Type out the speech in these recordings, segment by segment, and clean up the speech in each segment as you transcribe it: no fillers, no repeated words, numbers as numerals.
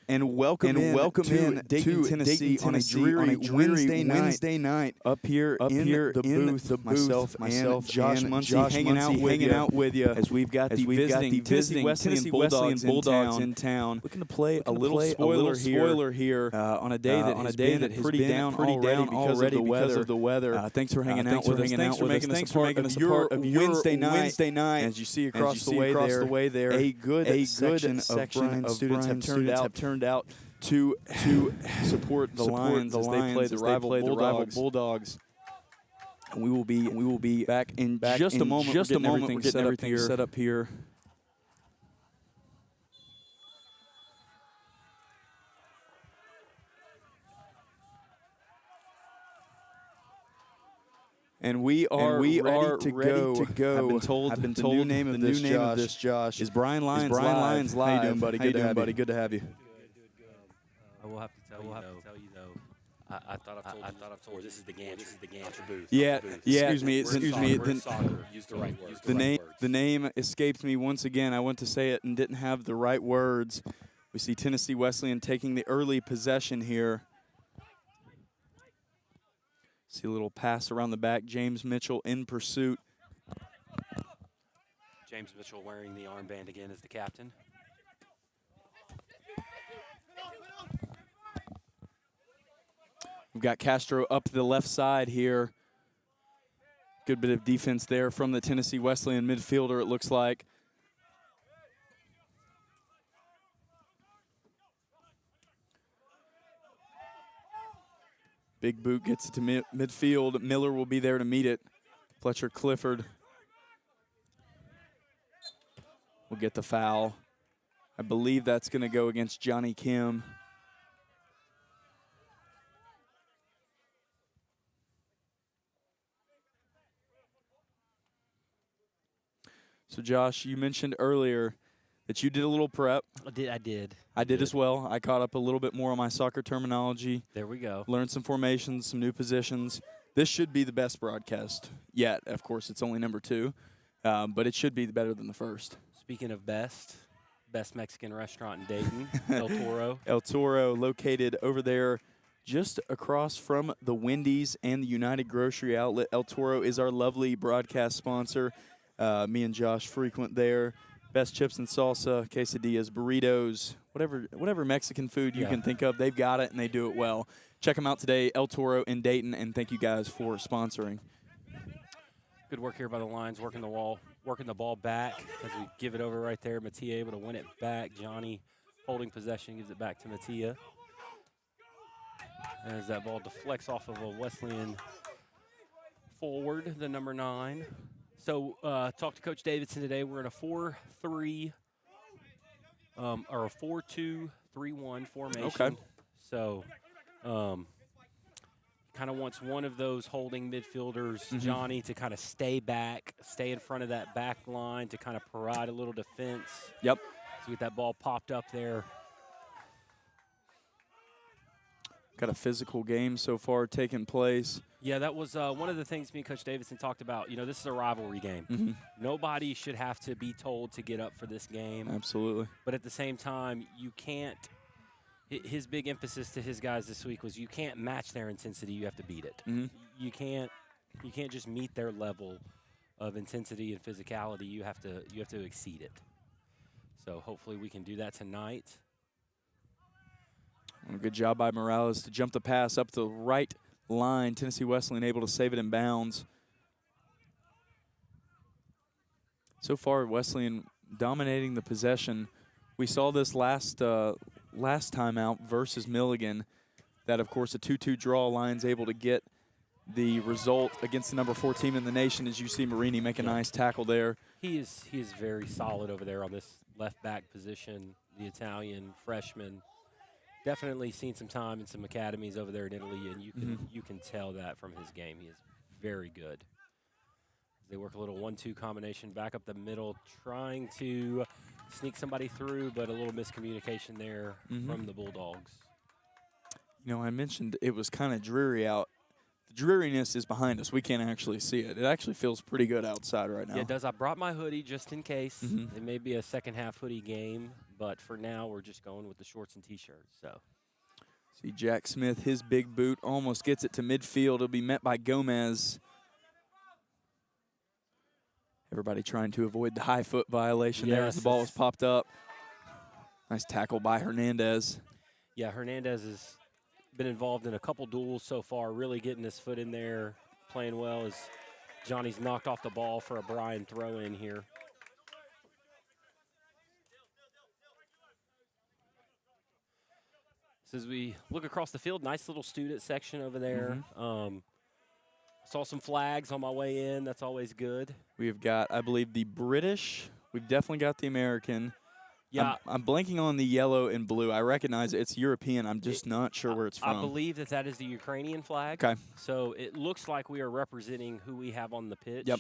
and welcome in Dayton, Tennessee, on a dreary Wednesday night up here in the booth. Myself and Josh Muncy hanging out with you as we've got the visiting Wesleyan Bulldogs in town. Looking to play a little spoiler here on a day that has been pretty down already because of the weather. Thanks for hanging out with us. Thanks for making us a part of your Wednesday night. As you see across the way there, a good section of Bryan students have turned out to support the Lions as they play the rival Bulldogs. And we will be back in just a moment. We're getting everything set up here. And we are ready to go. I've been told the new name of this, Josh, is Bryan Lions Live. How you doing, buddy? Good to have you. I will have to tell you though. I thought I've told you this is the gantry booth. Yeah. Excuse me. Use the right words. The name escaped me once again. I went to say it and didn't have the right words. We see Tennessee Wesleyan taking the early possession here. See a little pass around the back. James Mitchell in pursuit. James Mitchell wearing the armband again as the captain. We've got Castro up the left side here. Good bit of defense there from the Tennessee Wesleyan midfielder, it looks like. Big boot gets it to midfield. Miller will be there to meet it. Fletcher Clifford will get the foul. I believe that's going to go against Johnny Kim. So, Josh, you mentioned earlier that you did a little prep. I did. I did as well. I caught up a little bit more on my soccer terminology. There we go. Learned some formations, some new positions. This should be the best broadcast yet. Of course, it's only number 2, but it should be better than the first. Speaking of best Mexican restaurant in Dayton, El Toro. El Toro, located over there just across from the Wendy's and the United Grocery Outlet. El Toro is our lovely broadcast sponsor. Me and Josh frequent there. Best chips and salsa, quesadillas, burritos, whatever Mexican food you can think of, they've got it and they do it well. Check them out today, El Toro in Dayton, and thank you guys for sponsoring. Good work here by the Lions, working the ball back as we give it over right there. Mattia able to win it back. Johnny holding possession, gives it back to Mattia. As that ball deflects off of a Wesleyan forward, the number 9. So, talked to Coach Davidson today. We're in a 4-3, or a 4-2-3-1 formation. Okay. So, kind of wants one of those holding midfielders, Johnny, to kind of stay back, stay in front of that back line to kind of provide a little defense. Yep. So, we get that ball popped up there. Got a physical game so far taking place. Yeah, that was one of the things me and Coach Davidson talked about. You know, this is a rivalry game. Nobody should have to be told to get up for this game. Absolutely. But at the same time, you can't – his big emphasis to his guys this week was you can't match their intensity. You have to beat it. You can't just meet their level of intensity and physicality. You have to exceed it. So hopefully we can do that tonight. A good job by Morales to jump the pass up the right line. Tennessee Wesleyan able to save it in bounds. So far, Wesleyan dominating the possession. We saw this last time out versus Milligan. That, of course, a 2-2 draw. Lions able to get the result against the number 4 team in the nation, as you see Marini make a nice tackle there. He is very solid over there on this left back position, the Italian freshman. Definitely seen some time in some academies over there in Italy, and you can tell that from his game. He is very good. They work a little 1-2 combination back up the middle, trying to sneak somebody through, but a little miscommunication there from the Bulldogs. You know, I mentioned it was kind of dreary out. The dreariness is behind us. We can't actually see it. It actually feels pretty good outside right now. Yeah, it does. I brought my hoodie just in case. It may be a second-half hoodie game, But for now, we're just going with the shorts and T-shirts. So. See Jack Smith, his big boot almost gets it to midfield. It'll be met by Gomez. Everybody trying to avoid the high foot violation there as the ball was popped up. Nice tackle by Hernandez. Yeah, Hernandez has been involved in a couple duels so far, really getting his foot in there, playing well as Johnny's knocked off the ball for a Bryan throw in here. So as we look across the field, nice little student section over there. Saw some flags on my way in. That's always good. We've got, I believe, the British. We've definitely got the American. Yeah. I'm blanking on the yellow and blue. I recognize it. It's European. I'm just not sure where it's from. I believe that is the Ukrainian flag. Okay. So it looks like we are representing who we have on the pitch. Yep.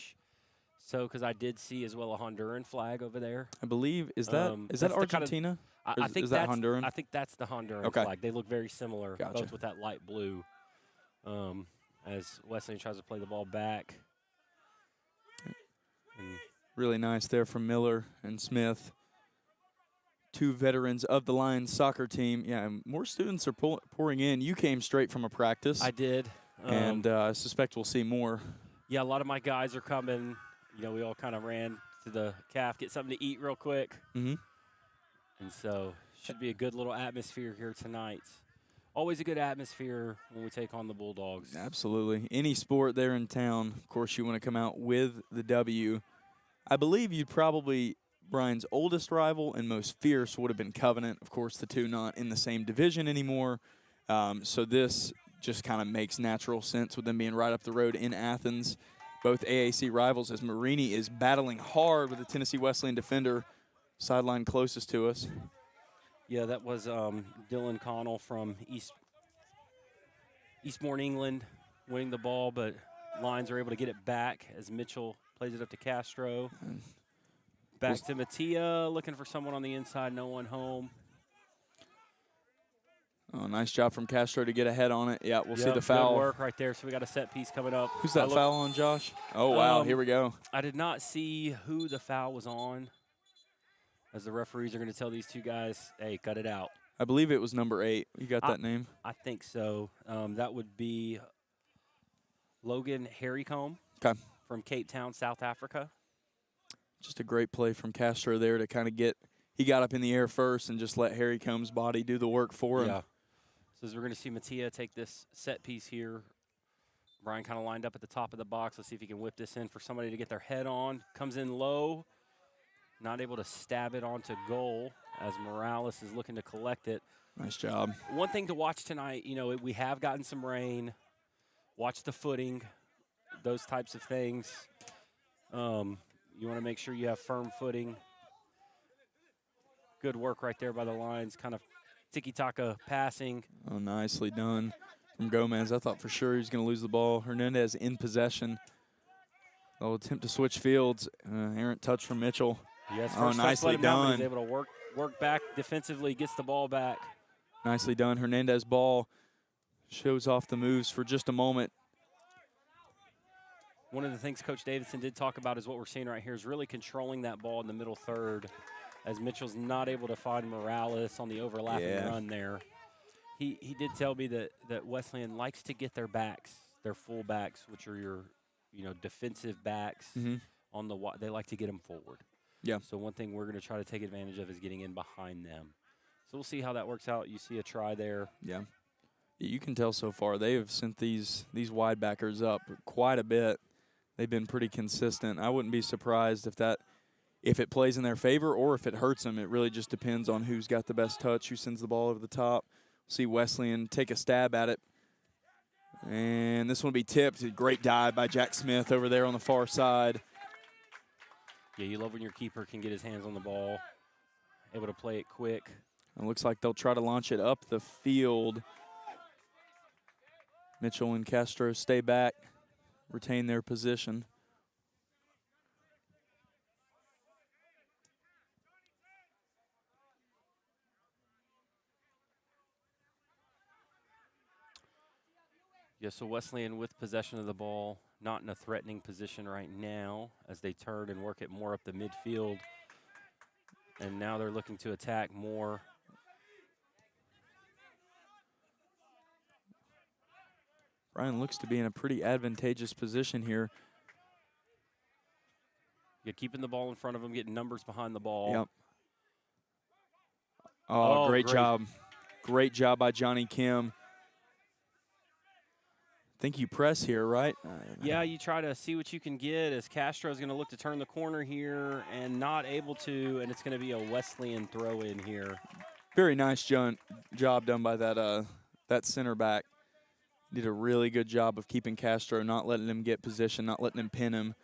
So because I did see as well a Honduran flag over there. I believe, is that Argentina? I think is that Honduran? I think that's the Honduran flag. They look very similar, Gotcha. both with that light blue. As Wesleyan tries to play the ball back. Really nice there from Miller and Smith. Two veterans of the Lions soccer team. Yeah, more students are pouring in. You came straight from a practice. I did. And I suspect we'll see more. Yeah, a lot of my guys are coming. You know, we all kind of ran to the calf, get something to eat real quick. Mm-hmm. And so should be a good little atmosphere here tonight. Always a good atmosphere when we take on the Bulldogs. Absolutely. Any sport there in town, of course, you want to come out with the W. I believe you'd probably, Bryan's oldest rival and most fierce would have been Covenant. Of course, the two not in the same division anymore. So this just kind of makes natural sense with them being right up the road in Athens. Both AAC rivals as Marini is battling hard with the Tennessee Wesleyan defender sideline closest to us. Yeah, that was Dylan Connell from Eastbourne, England, winning the ball, but Lions are able to get it back as Mitchell plays it up to Castro. Back to Mattia, looking for someone on the inside, no one home. Oh, nice job from Castro to get ahead on it. Yeah, we'll see the foul. Good work right there, so we got a set piece coming up. Who's that foul on, Josh? Oh, wow, here we go. I did not see who the foul was on, as the referees are going to tell these two guys, hey, cut it out. I believe it was number 8. You got that name? I think so. That would be Logan Harrycombe from Cape Town, South Africa. Just a great play from Castro there to kind of get – he got up in the air first and just let Harrycombe's body do the work for him. Yeah. So as we're going to see Mattia take this set piece here. Bryan kind of lined up at the top of the box. Let's see if he can whip this in for somebody to get their head on. Comes in low. Not able to stab it onto goal as Morales is looking to collect it. Nice job. One thing to watch tonight, you know, we have gotten some rain. Watch the footing, those types of things. You want to make sure you have firm footing. Good work right there by the Lions, kind of tiki-taka passing. Oh, nicely done from Gomez. I thought for sure he was going to lose the ball. Hernandez in possession. They'll attempt to switch fields. Errant touch from Mitchell. Yes, nicely done. He's able to work back defensively, gets the ball back. Nicely done. Hernandez ball shows off the moves for just a moment. One of the things Coach Davidson did talk about is what we're seeing right here is really controlling that ball in the middle third as Mitchell's not able to find Morales on the overlapping run there. He did tell me that Wesleyan likes to get their backs, their full backs, which are your defensive backs on the they like to get them forward. Yeah. So one thing we're going to try to take advantage of is getting in behind them. So we'll see how that works out. You see a try there. Yeah. You can tell so far they have sent these wide backers up quite a bit. They've been pretty consistent. I wouldn't be surprised if it plays in their favor or if it hurts them. It really just depends on who's got the best touch, who sends the ball over the top. We'll see Wesleyan take a stab at it. And this one will be tipped. A great dive by Jack Smith over there on the far side. Yeah, you love when your keeper can get his hands on the ball, able to play it quick. It looks like they'll try to launch it up the field. Mitchell and Castro stay back, retain their position. Yeah, so Wesleyan with possession of the ball, not in a threatening position right now as they turn and work it more up the midfield. And now they're looking to attack more. Bryan looks to be in a pretty advantageous position here. You're keeping the ball in front of him, getting numbers behind the ball. Yep. Oh, great job. Great job by Johnny Kim. I think you press here, right? Yeah, you try to see what you can get as Castro's going to look to turn the corner here and not able to, and it's going to be a Wesleyan throw in here. Very nice job done by that center back. Did a really good job of keeping Castro, not letting him get position, not letting him pin him.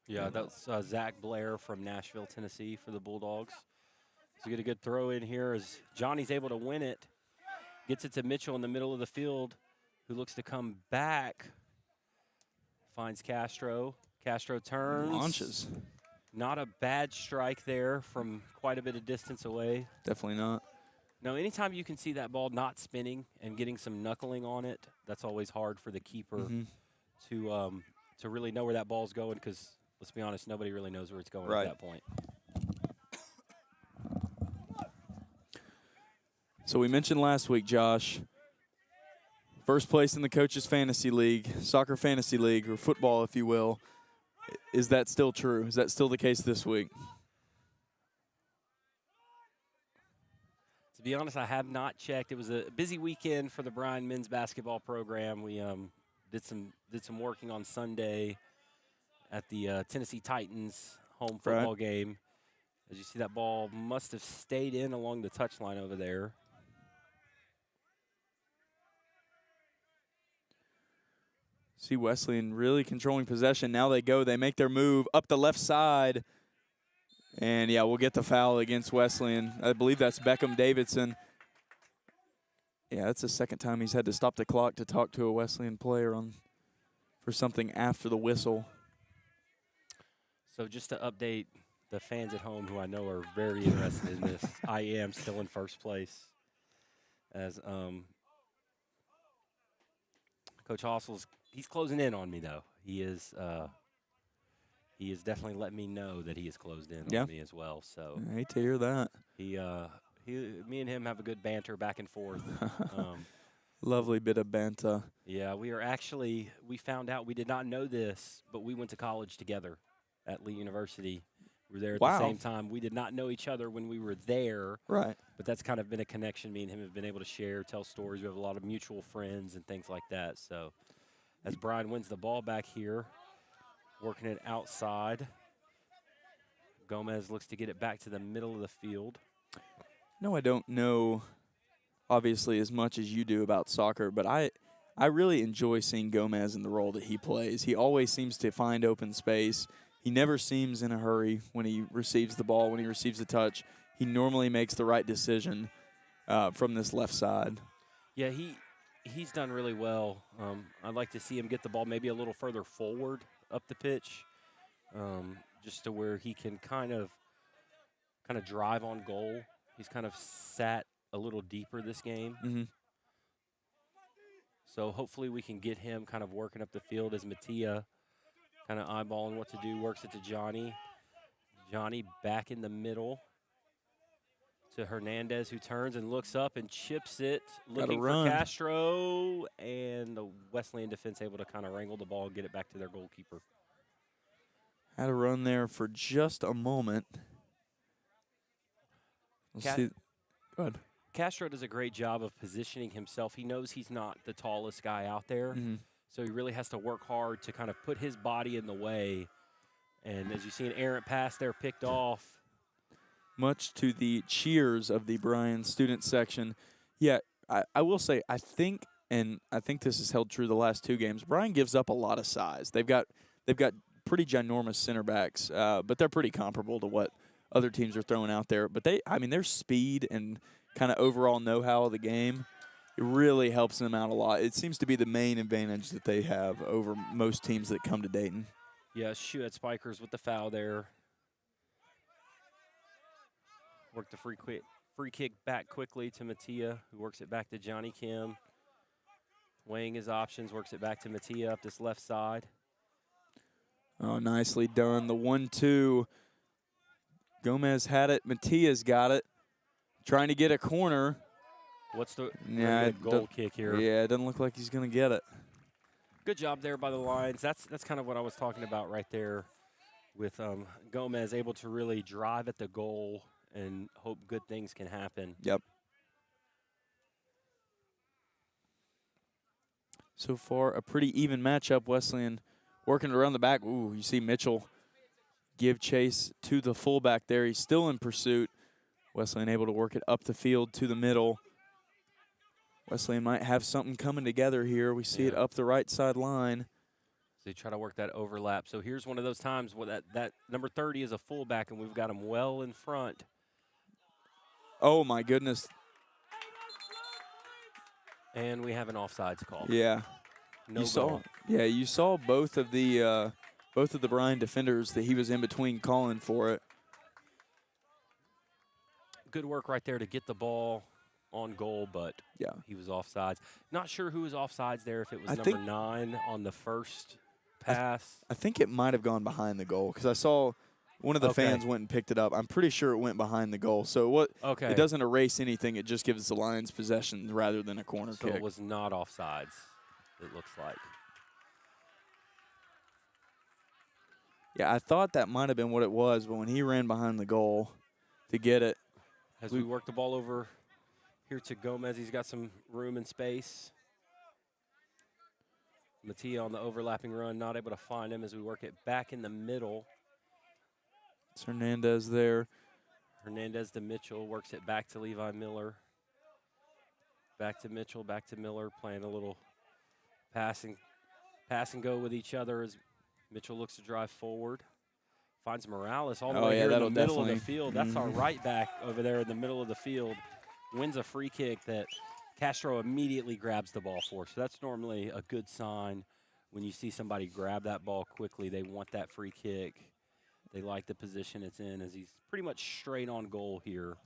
Yeah, that's Zach Blair from Nashville, Tennessee for the Bulldogs. So you get a good throw in here as Johnny's able to win it. Gets it to Mitchell in the middle of the field, who looks to come back. Finds Castro. Castro turns. Launches. Not a bad strike there from quite a bit of distance away. Definitely not. No, anytime you can see that ball not spinning and getting some knuckling on it, that's always hard for the keeper to really know where that ball's going because, let's be honest, nobody really knows where it's going at that point. So we mentioned last week, Josh, first place in the Coaches Fantasy League, Soccer Fantasy League, or football, if you will. Is that still true? Is that still the case this week? To be honest, I have not checked. It was a busy weekend for the Bryan men's basketball program. We did some working on Sunday at the Tennessee Titans home football game. As you see, that ball must have stayed in along the touchline over there. See Wesleyan really controlling possession. Now they make their move up the left side. And, yeah, we'll get the foul against Wesleyan. I believe that's Beckham Davidson. Yeah, that's the second time he's had to stop the clock to talk to a Wesleyan player for something after the whistle. So just to update the fans at home who I know are very interested in this, I am still in first place. As Coach Hostle's, he's closing in on me, though. He is definitely letting me know that he is closed in on me as well. So I hate to hear that. Me and him have a good banter back and forth. Lovely bit of banter. Yeah, we found out, we did not know this, but we went to college together at Lee University. We were there at the same time. We did not know each other when we were there. Right. But that's kind of been a connection me and him have been able to share, tell stories. We have a lot of mutual friends and things like that. So as Bryan wins the ball back here, working it outside. Gomez looks to get it back to the middle of the field. No, I don't know, obviously, as much as you do about soccer, but I really enjoy seeing Gomez in the role that he plays. He always seems to find open space. He never seems in a hurry when he receives the ball, when he receives the touch. He normally makes the right decision from this left side. Yeah, he's done really well. I'd like to see him get the ball maybe a little further forward up the pitch, just to where he can kind of drive on goal. He's kind of sat a little deeper this game. Mm-hmm. So hopefully we can get him kind of working up the field as Mattia kind of eyeballing what to do, works it to Johnny. Johnny back in the middle to Hernandez, who turns and looks up and chips it, looking for Castro, and the Wesleyan defense able to kind of wrangle the ball and get it back to their goalkeeper. Had a run there for just a moment. Go ahead. Castro does a great job of positioning himself. He knows he's not the tallest guy out there, so he really has to work hard to kind of put his body in the way. And as you see an errant pass there picked off. Much to the cheers of the Bryan student section. Yeah, I will say, I think this has held true the last two games, Bryan gives up a lot of size. They've got pretty ginormous center backs, but they're pretty comparable to what other teams are throwing out there. But their speed and kind of overall know-how of the game, it really helps them out a lot. It seems to be the main advantage that they have over most teams that come to Dayton. Yeah, shoot at Spikers with the foul there. Worked the free kick back quickly to Mattia, who works it back to Johnny Kim. Weighing his options, works it back to Mattia up this left side. Oh, nicely done. The 1-2. Gomez had it. Matia's got it. Trying to get a corner. What's the goal kick here? Yeah, it doesn't look like he's going to get it. Good job there by the Lions. That's kind of what I was talking about right there with Gomez able to really drive at the goal and hope good things can happen. Yep. So far, a pretty even matchup. Wesleyan working around the back. Ooh, you see Mitchell give chase to the fullback there. He's still in pursuit. Wesleyan able to work it up the field to the middle. Wesleyan might have something coming together here. We see it up the right side line. So they try to work that overlap. So here's one of those times where that number 30 is a fullback, and we've got him well in front. Oh, my goodness. And we have an offsides call. Yeah. No goal. You saw both of the Bryan defenders that he was in between calling for it. Good work right there to get the ball on goal, but he was offsides. Not sure who was offsides there, if it was number 9 on the first pass. I think it might have gone behind the goal because I saw one of the fans went and picked it up. I'm pretty sure it went behind the goal. So it doesn't erase anything. It just gives the Lions possession rather than a corner kick. So it was not offsides, it looks like. Yeah, I thought that might have been what it was, but when he ran behind the goal to get it. As we work the ball over here to Gomez, he's got some room and space. Mattia on the overlapping run, not able to find him as we work it back in the middle. It's Hernandez there. Hernandez to Mitchell, works it back to Levi Miller. Back to Mitchell, back to Miller, playing a little pass and go with each other as Mitchell looks to drive forward. Finds Morales all the way here in the middle of the field. That's our right back over there in the middle of the field. Wins a free kick that Castro immediately grabs the ball for. So that's normally a good sign when you see somebody grab that ball quickly. They want that free kick. They like the position it's in as he's pretty much straight on goal here,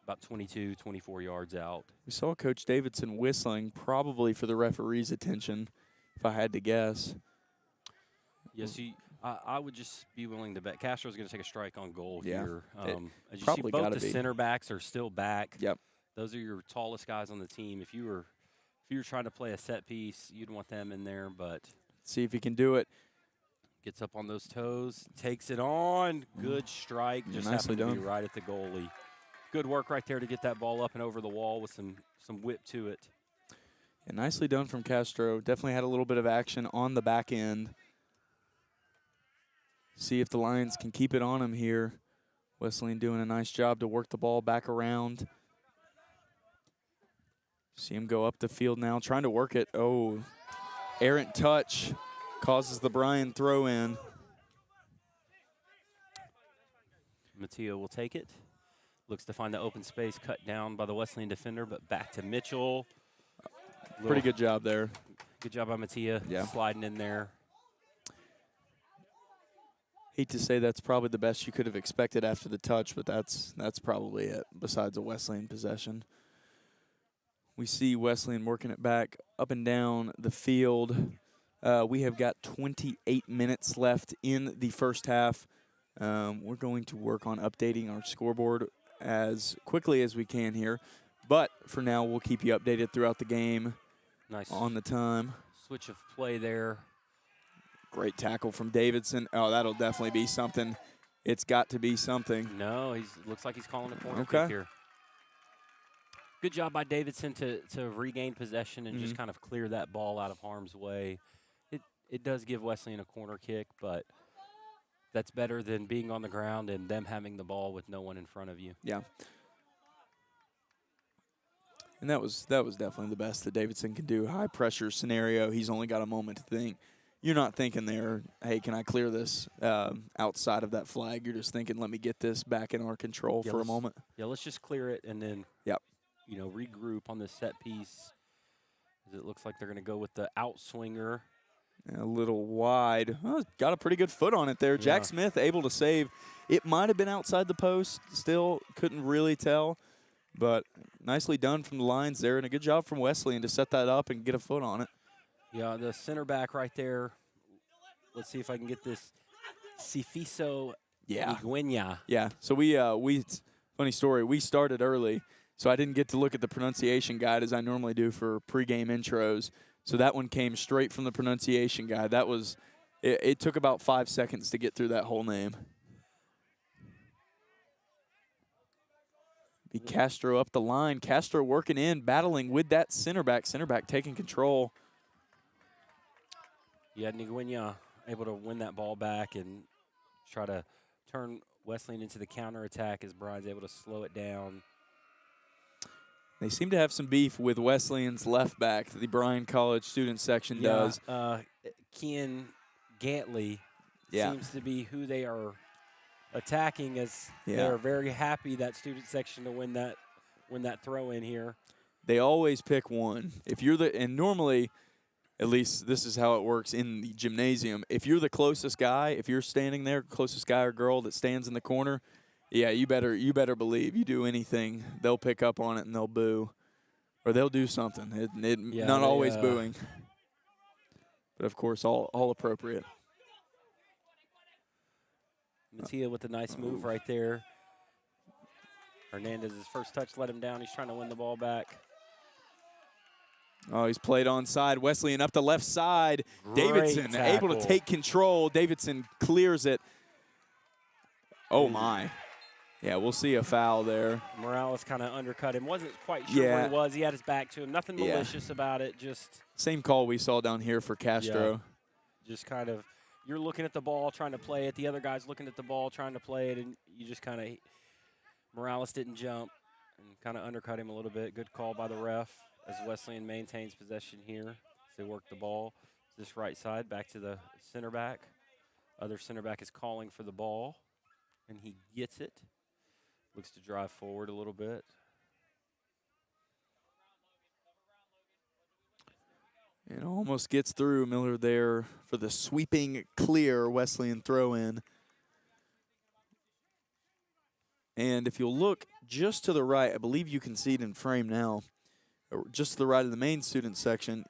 about 22, 24 yards out. We saw Coach Davidson whistling, probably for the referee's attention, if I had to guess. Yes, I would just be willing to bet Castro's going to take a strike on goal here. As you see, probably both the center backs are still back. Yep. Those are your tallest guys on the team. If you were trying to play a set piece, you'd want them in there. But see if he can do it. Gets up on those toes, takes it on. Good strike. Just happened to be right at the goalie. Good work right there to get that ball up and over the wall with some whip to it. And nicely done from Castro. Definitely had a little bit of action on the back end. See if the Lions can keep it on him here. Wesleyan doing a nice job to work the ball back around. See him go up the field now, trying to work it. Oh, errant touch causes the Bryan throw in. Mattia will take it. Looks to find the open space cut down by the Wesleyan defender, but back to Mitchell. Pretty good job there. Good job by Mattia, sliding in there. Hate to say that's probably the best you could have expected after the touch, but that's probably it, besides a Wesleyan possession. We see Wesleyan working it back up and down the field. We have got 28 minutes left in the first half. We're going to work on updating our scoreboard as quickly as we can here. But for now, we'll keep you updated throughout the game. Nice. On the time. Switch of play there. Great tackle from Davidson. Oh, that'll definitely be something. It's got to be something. No, looks like he's calling a corner kick here. Good job by Davidson to regain possession and just kind of clear that ball out of harm's way. It does give Wesleyan a corner kick, but that's better than being on the ground and them having the ball with no one in front of you. Yeah. And that was definitely the best that Davidson can do. High pressure scenario. He's only got a moment to think. You're not thinking there, hey, can I clear this outside of that flag? You're just thinking, let me get this back in our control for a moment. Yeah, let's just clear it and then regroup on this set piece. It looks like they're going to go with the outswinger. A little wide. Oh, got a pretty good foot on it there. Jack Smith able to save. It might have been outside the post. Still couldn't really tell. But nicely done from the Lions there, and a good job from Wesleyan to set that up and get a foot on it. Yeah, the center back right there. Let's see if I can get this. Sifiso Yeah. Iguena. Yeah. So we funny story. We started early, so I didn't get to look at the pronunciation guide as I normally do for pregame intros. So that one came straight from the pronunciation guide. That was it took about 5 seconds to get through that whole name. Be Castro up the line. Castro working in, battling with that center back. Center back taking control. Yeah, Iguena able to win that ball back and try to turn Wesleyan into the counterattack as Bryan's able to slow it down. They seem to have some beef with Wesleyan's left back, the Bryan College student section does. Kean Gantley seems to be who they are attacking, as they are very happy that student section to win that throw in here. They always pick one. If you're and normally, at least this is how it works in the gymnasium. If you're the closest guy, if you're standing there, closest guy or girl that stands in the corner, yeah, you better believe you do anything, they'll pick up on it and they'll boo, or they'll do something. Not always booing, but of course all appropriate. Mattia with a nice move right there. Hernandez's first touch let him down. He's trying to win the ball back. Oh, he's played onside. Wesleyan up the left side. Great Davidson tackle. able to take control. Davidson clears it. Oh, my. Yeah, we'll see a foul there. Morales kind of undercut him. Wasn't quite sure where he was. He had his back to him. Nothing malicious about it. Just same call we saw down here for Castro. Yeah, just kind of, you're looking at the ball, trying to play it. The other guy's looking at the ball, trying to play it, and you just kind of, Morales didn't jump and kind of undercut him a little bit. Good call by the ref as Wesleyan maintains possession here as they work the ball. This right side back to the center back. Other center back is calling for the ball, and he gets it. Looks to drive forward a little bit. And almost gets through. Miller there for the sweeping clear Wesleyan throw in. And if you'll look just to the right, I believe you can see it in frame now. Just to the right of the main student section,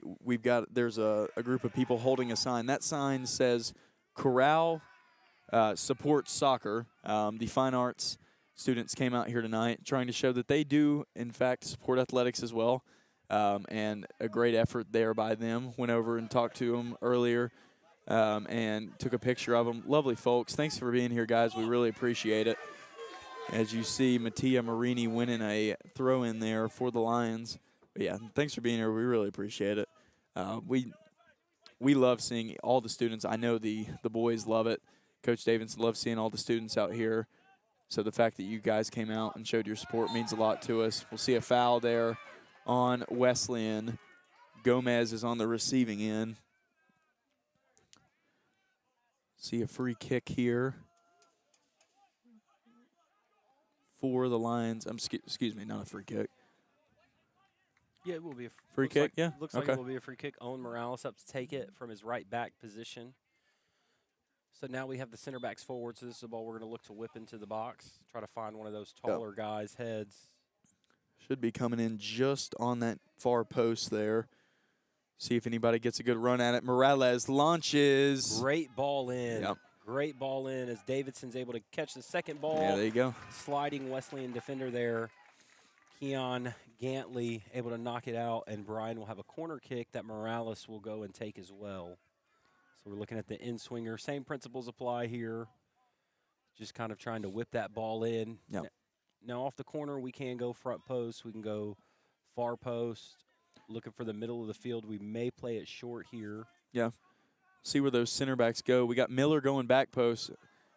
there's a group of people holding a sign. That sign says Corral Supports Soccer. The Fine Arts students came out here tonight trying to show that they do, in fact, support athletics as well. And a great effort there by them. Went over and talked to them earlier and took a picture of them. Lovely folks. Thanks for being here, guys. We really appreciate it. As you see, Mattia Marini winning a throw-in there for the Lions. But yeah, thanks for being here. We really appreciate it. We love seeing all the students. I know the boys love it. Coach Davidson loves seeing all the students out here. So the fact that you guys came out and showed your support means a lot to us. We'll see a foul there on Wesleyan. Gomez is on the receiving end. See a free kick here for the Lions. Excuse me, not a free kick. Yeah, it will be a free kick. Looks like it will be a free kick. Owen Morales up to take it from his right back position. So now we have the center backs forward. So this is a ball we're going to look to whip into the box. Try to find one of those taller guys' heads. Should be coming in just on that far post there. See if anybody gets a good run at it. Morales launches. Great ball in. Yep. Great ball in as Davidson's able to catch the second ball. Yeah, there you go. Sliding Wesleyan defender there. Keon Gantley able to knock it out, and Bryan will have a corner kick that Morales will go and take as well. So we're looking at the in-swinger. Same principles apply here. Just kind of trying to whip that ball in. Yep. Now off the corner, we can go front post. We can go far post. Looking for the middle of the field. We may play it short here. Yeah. See where those center backs go. We got Miller going back post,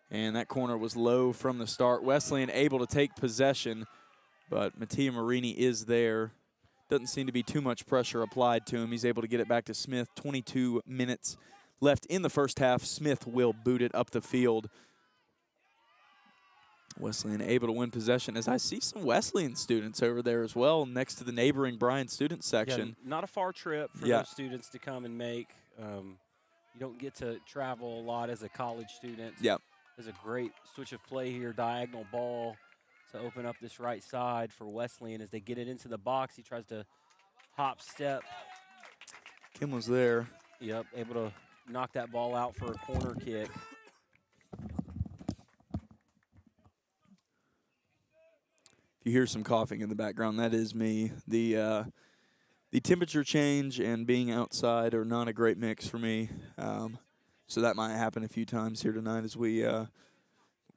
and that corner was low from the start. Wesleyan able to take possession, but Mattia Marini is there. Doesn't seem to be too much pressure applied to him. He's able to get it back to Smith. 22 minutes left in the first half. Smith will boot it up the field. Wesleyan able to win possession, as I see some Wesleyan students over there as well next to the neighboring Bryan student section. Yeah, not a far trip for those students to come and make. You don't get to travel a lot as a college student. Yep. There's a great switch of play here, diagonal ball to open up this right side for Wesleyan. As they get it into the box, he tries to hop step. Kim was there. Yep, able to knock that ball out for a corner kick. you hear some coughing in the background, that is me. The temperature change and being outside are not a great mix for me. So that might happen a few times here tonight as we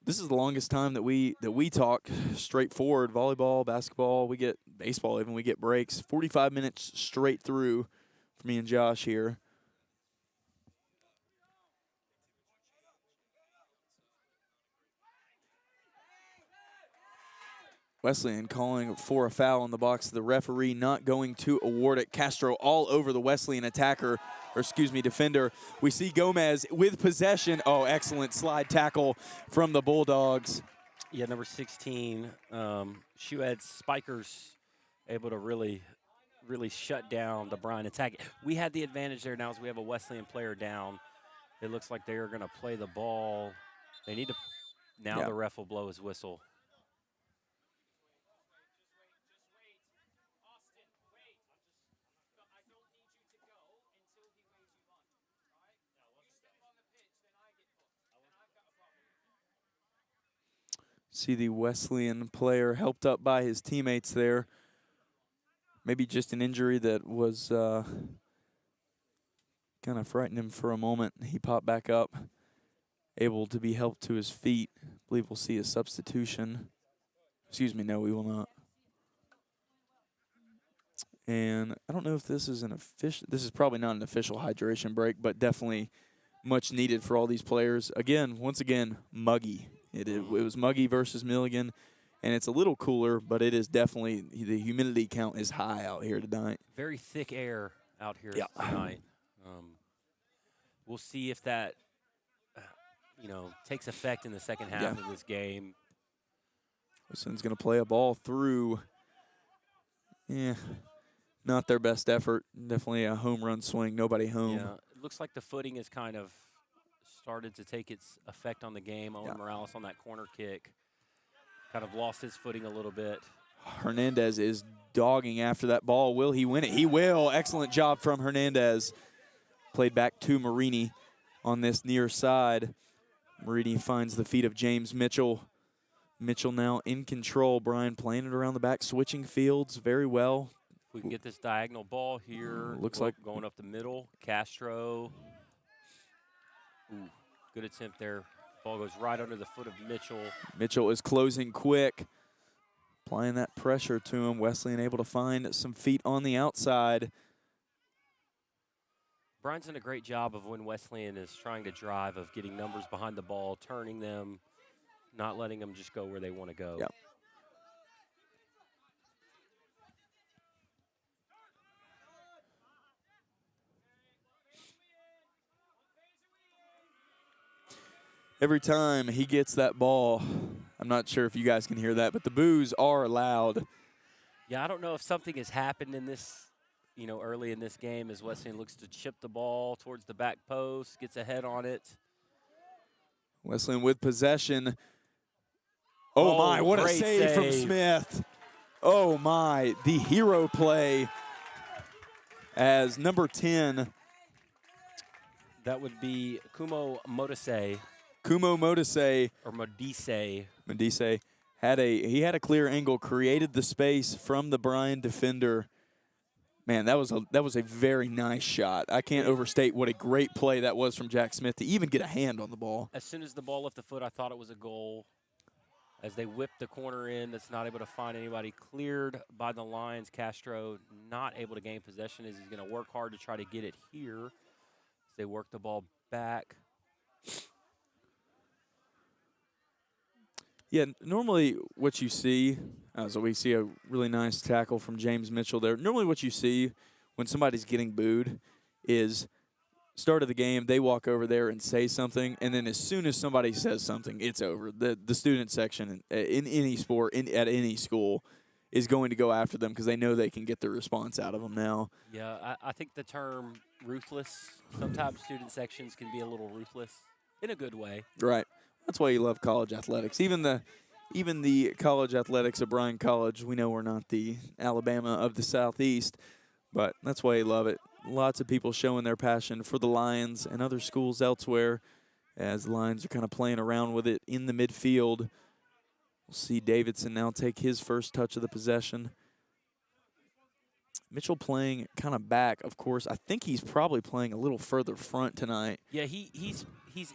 this is the longest time that we talk straightforward. Volleyball, basketball, we get baseball even, we get breaks. 45 minutes straight through for me and Josh here. Wesleyan calling for a foul in the box. The referee not going to award it. Castro all over the Wesleyan defender. We see Gomez with possession. Oh, excellent slide tackle from the Bulldogs. Yeah, number 16, Shoehead Spikers, able to really shut down the Bryan attack. We had the advantage there now as we have a Wesleyan player down. It looks like they are going to play the ball. They need to, now the ref will blow his whistle. See the Wesleyan player helped up by his teammates there. Maybe just an injury that was kind of frightened him for a moment. He popped back up, able to be helped to his feet. I believe we'll see a substitution. Excuse me, no, we will not. And I don't know if this is an official. This is probably not an official hydration break, but definitely much needed for all these players. Again, once again, muggy. It was muggy versus Milligan, and it's a little cooler, but it is definitely, the humidity count is high out here tonight. Very thick air out here tonight. We'll see if that, takes effect in the second half of this game. Wilson's going to play a ball through. Yeah, not their best effort. Definitely a home run swing. Nobody home. Yeah, it looks like the footing is kind of started to take its effect on the game. Owen Morales on that corner kick kind of lost his footing a little bit. Hernandez is dogging after that ball. Will he win it? He will. Excellent job from Hernandez. Played back to Marini on this near side. Marini finds the feet of James Mitchell. Mitchell now in control. Bryan playing it around the back, switching fields very well. If we can get this diagonal ball here. Looks like going up the middle. Castro. Ooh, good attempt there. Ball goes right under the foot of Mitchell. Mitchell is closing quick. Applying that pressure to him. Wesleyan able to find some feet on the outside. Bryan's done a great job of when Wesleyan is trying to drive, of getting numbers behind the ball, turning them, not letting them just go where they want to go. Yep. Every time he gets that ball, I'm not sure if you guys can hear that, but the boos are loud. Yeah, I don't know if something has happened in this, early in this game as Wesleyan looks to chip the ball towards the back post, gets ahead on it. Wesleyan with possession. Oh my, what a save from Smith. Oh my, the hero play as number 10. That would be Kumo Modise. Kumo Modise. Or Modise. Modise had a clear angle, created the space from the Bryan defender. Man, that was a very nice shot. I can't overstate what a great play that was from Jack Smith to even get a hand on the ball. As soon as the ball left the foot, I thought it was a goal. As they whip the corner in, that's not able to find anybody. Cleared by the Lions. Castro not able to gain possession as he's going to work hard to try to get it here. As they work the ball back. Yeah, normally what you see, so we see a really nice tackle from James Mitchell there. Normally what you see when somebody's getting booed is start of the game, they walk over there and say something, and then as soon as somebody says something, it's over. The student section in any sport, at any school, is going to go after them because they know they can get the response out of them now. Yeah, I think the term ruthless, sometimes student sections can be a little ruthless in a good way. Right. That's why you love college athletics. Even the college athletics of Bryan College, we know we're not the Alabama of the Southeast, but that's why you love it. Lots of people showing their passion for the Lions and other schools elsewhere as the Lions are kind of playing around with it in the midfield. We'll see Davidson now take his first touch of the possession. Mitchell playing kind of back, of course. I think he's probably playing a little further front tonight. Yeah, he's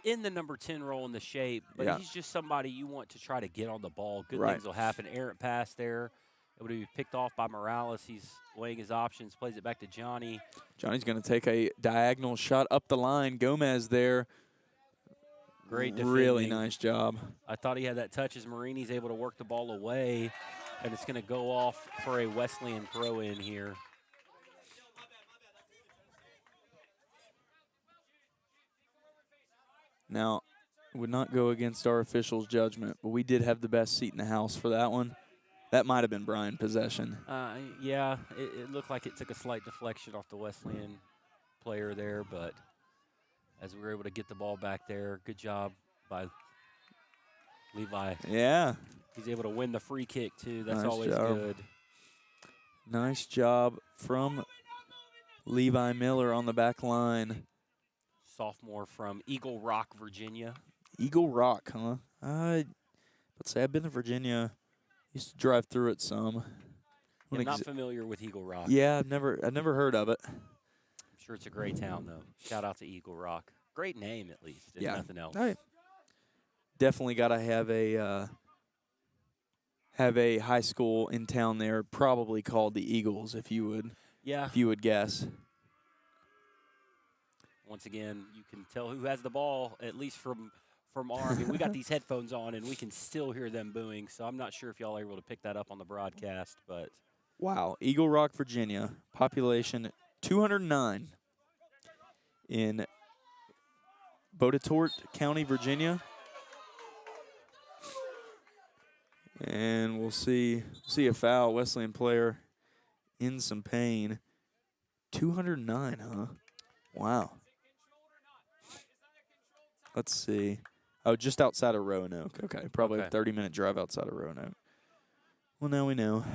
in the number 10 role in the shape, but he's just somebody you want to try to get on the ball. Good things will happen. Errant pass there. Able to be picked off by Morales. He's weighing his options, plays it back to Johnny. Johnny's going to take a diagonal shot up the line. Gomez there. Great defending. Really nice job. I thought he had that touch as Marini's able to work the ball away, and it's going to go off for a Wesleyan throw-in here. Now, it would not go against our officials' judgment, but we did have the best seat in the house for that one. That might have been Bryan possession. Yeah, it looked like it took a slight deflection off the Wesleyan player there, but as we were able to get the ball back there, good job by Levi. Yeah. He's able to win the free kick, too. That's nice always job. good. Nice job from Levi Miller on the back line. Sophomore from Eagle Rock, Virginia. Eagle Rock, huh? Let's say I've been to Virginia. Used to drive through it some. I'm not familiar with Eagle Rock. Yeah, I've never heard of it. I'm sure it's a great town, though. Shout out to Eagle Rock. Great name, at least, if nothing else. Right. Definitely got to have a high school in town there, probably called the Eagles, if you would guess. Once again, you can tell who has the ball, at least from our. I mean, we got these headphones on, and we can still hear them booing. So I'm not sure if y'all are able to pick that up on the broadcast, but wow, Eagle Rock, Virginia, population 209 in Botetourt County, Virginia. And we'll see a foul. Wesleyan player in some pain. 209, huh? Wow. Let's see. Oh, just outside of Roanoke. Okay, probably a 30-minute drive outside of Roanoke. Well, now we know.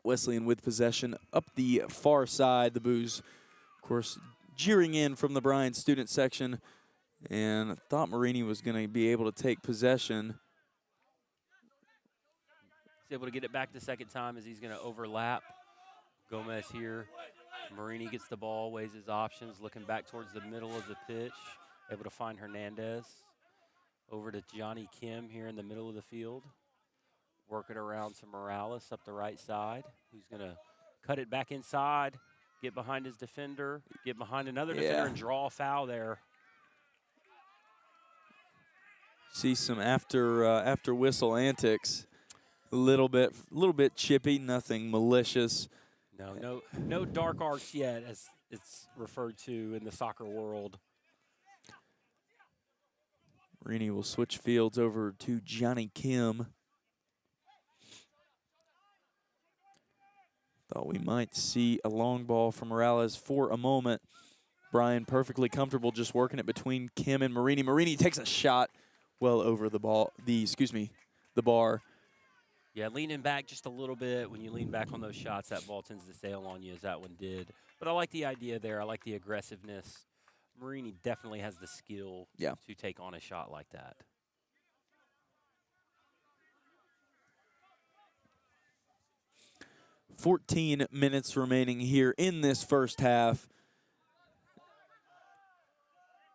Wesleyan with possession up the far side. The boos, of course, jeering in from the Bryan student section. And I thought Marini was going to be able to take possession. He's able to get it back the second time as he's going to overlap. Gomez here. Marini gets the ball, weighs his options, looking back towards the middle of the pitch. Able to find Hernandez. Over to Johnny Kim here in the middle of the field. Working around to Morales up the right side. Who's going to cut it back inside, get behind his defender, get behind another defender, and draw a foul there. See some after whistle antics. A little bit chippy, nothing malicious. No dark arts yet, as it's referred to in the soccer world. Marini will switch fields over to Johnny Kim. Thought we might see a long ball from Morales for a moment. Bryan perfectly comfortable just working it between Kim and Marini. Marini takes a shot well over the bar. Yeah, leaning back just a little bit. When you lean back on those shots, that ball tends to sail on you, as that one did. But I like the idea there. I like the aggressiveness. Marini definitely has the skill to take on a shot like that. "14 minutes remaining here in this first half.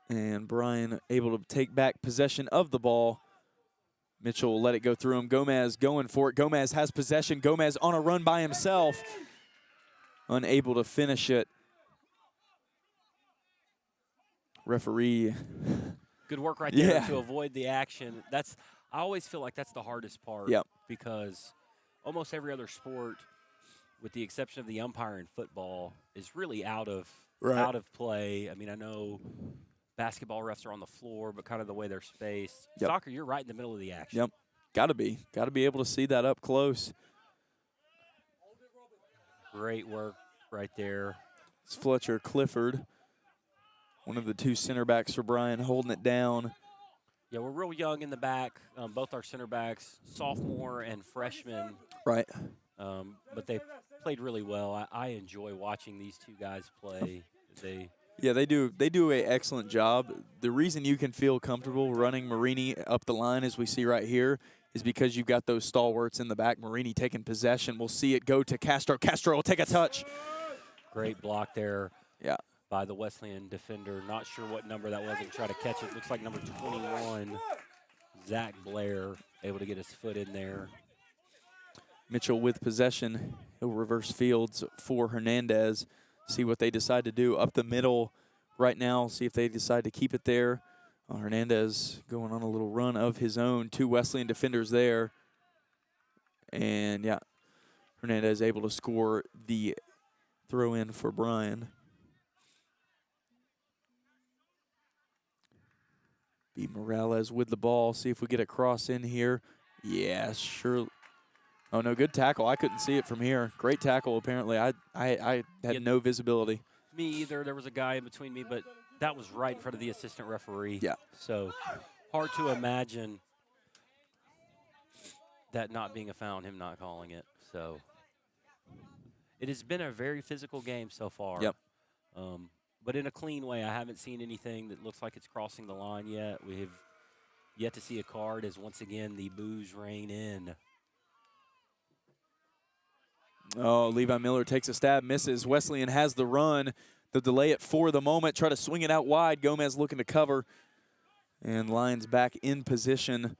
And Bryan able to take back possession of the ball. Mitchell will let it go through him. Gomez going for it. Gomez has possession. Gomez on a run by himself. Unable to finish it. Referee. Good work right there to avoid the action. I always feel like that's the hardest part. Yep. Because almost every other sport, with the exception of the umpire in football, is really out of play. I mean, I know basketball refs are on the floor, but kind of the way they're spaced. Yep. Soccer, you're right in the middle of the action. Yep. Got to be able to see that up close. Great work right there. It's Fletcher Clifford, one of the two center backs for Bryan, holding it down. Yeah, we're real young in the back. Both our center backs, sophomore and freshman. Right. But they played really well. I enjoy watching these two guys play. They do an excellent job. The reason you can feel comfortable running Marini up the line, as we see right here, is because you've got those stalwarts in the back. Marini taking possession. We'll see it go to Castro. Castro will take a touch. Great block there. Yeah. By the Wesleyan defender. Not sure what number that was and try to catch it. Looks like number 21, Zach Blair, able to get his foot in there. Mitchell with possession. He'll reverse fields for Hernandez. See what they decide to do up the middle right now. See if they decide to keep it there. Hernandez going on a little run of his own. 2 Wesleyan defenders there. And, yeah, Hernandez able to score the throw in for Bryan. B. Morales with the ball. See if we get a cross in here. Yeah, sure. Oh, no, good tackle. I couldn't see it from here. Great tackle, apparently. I had no visibility. Me either. There was a guy in between me, but that was right in front of the assistant referee. Yeah. So hard to imagine that not being a foul and him not calling it. So it has been a very physical game so far. Yep. But in a clean way. I haven't seen anything that looks like it's crossing the line yet. We have yet to see a card as, once again, the boos rain in. Oh, Levi Miller takes a stab, misses. Wesleyan has the run. They'll delay it for the moment, try to swing it out wide. Gomez looking to cover. And Lions back in position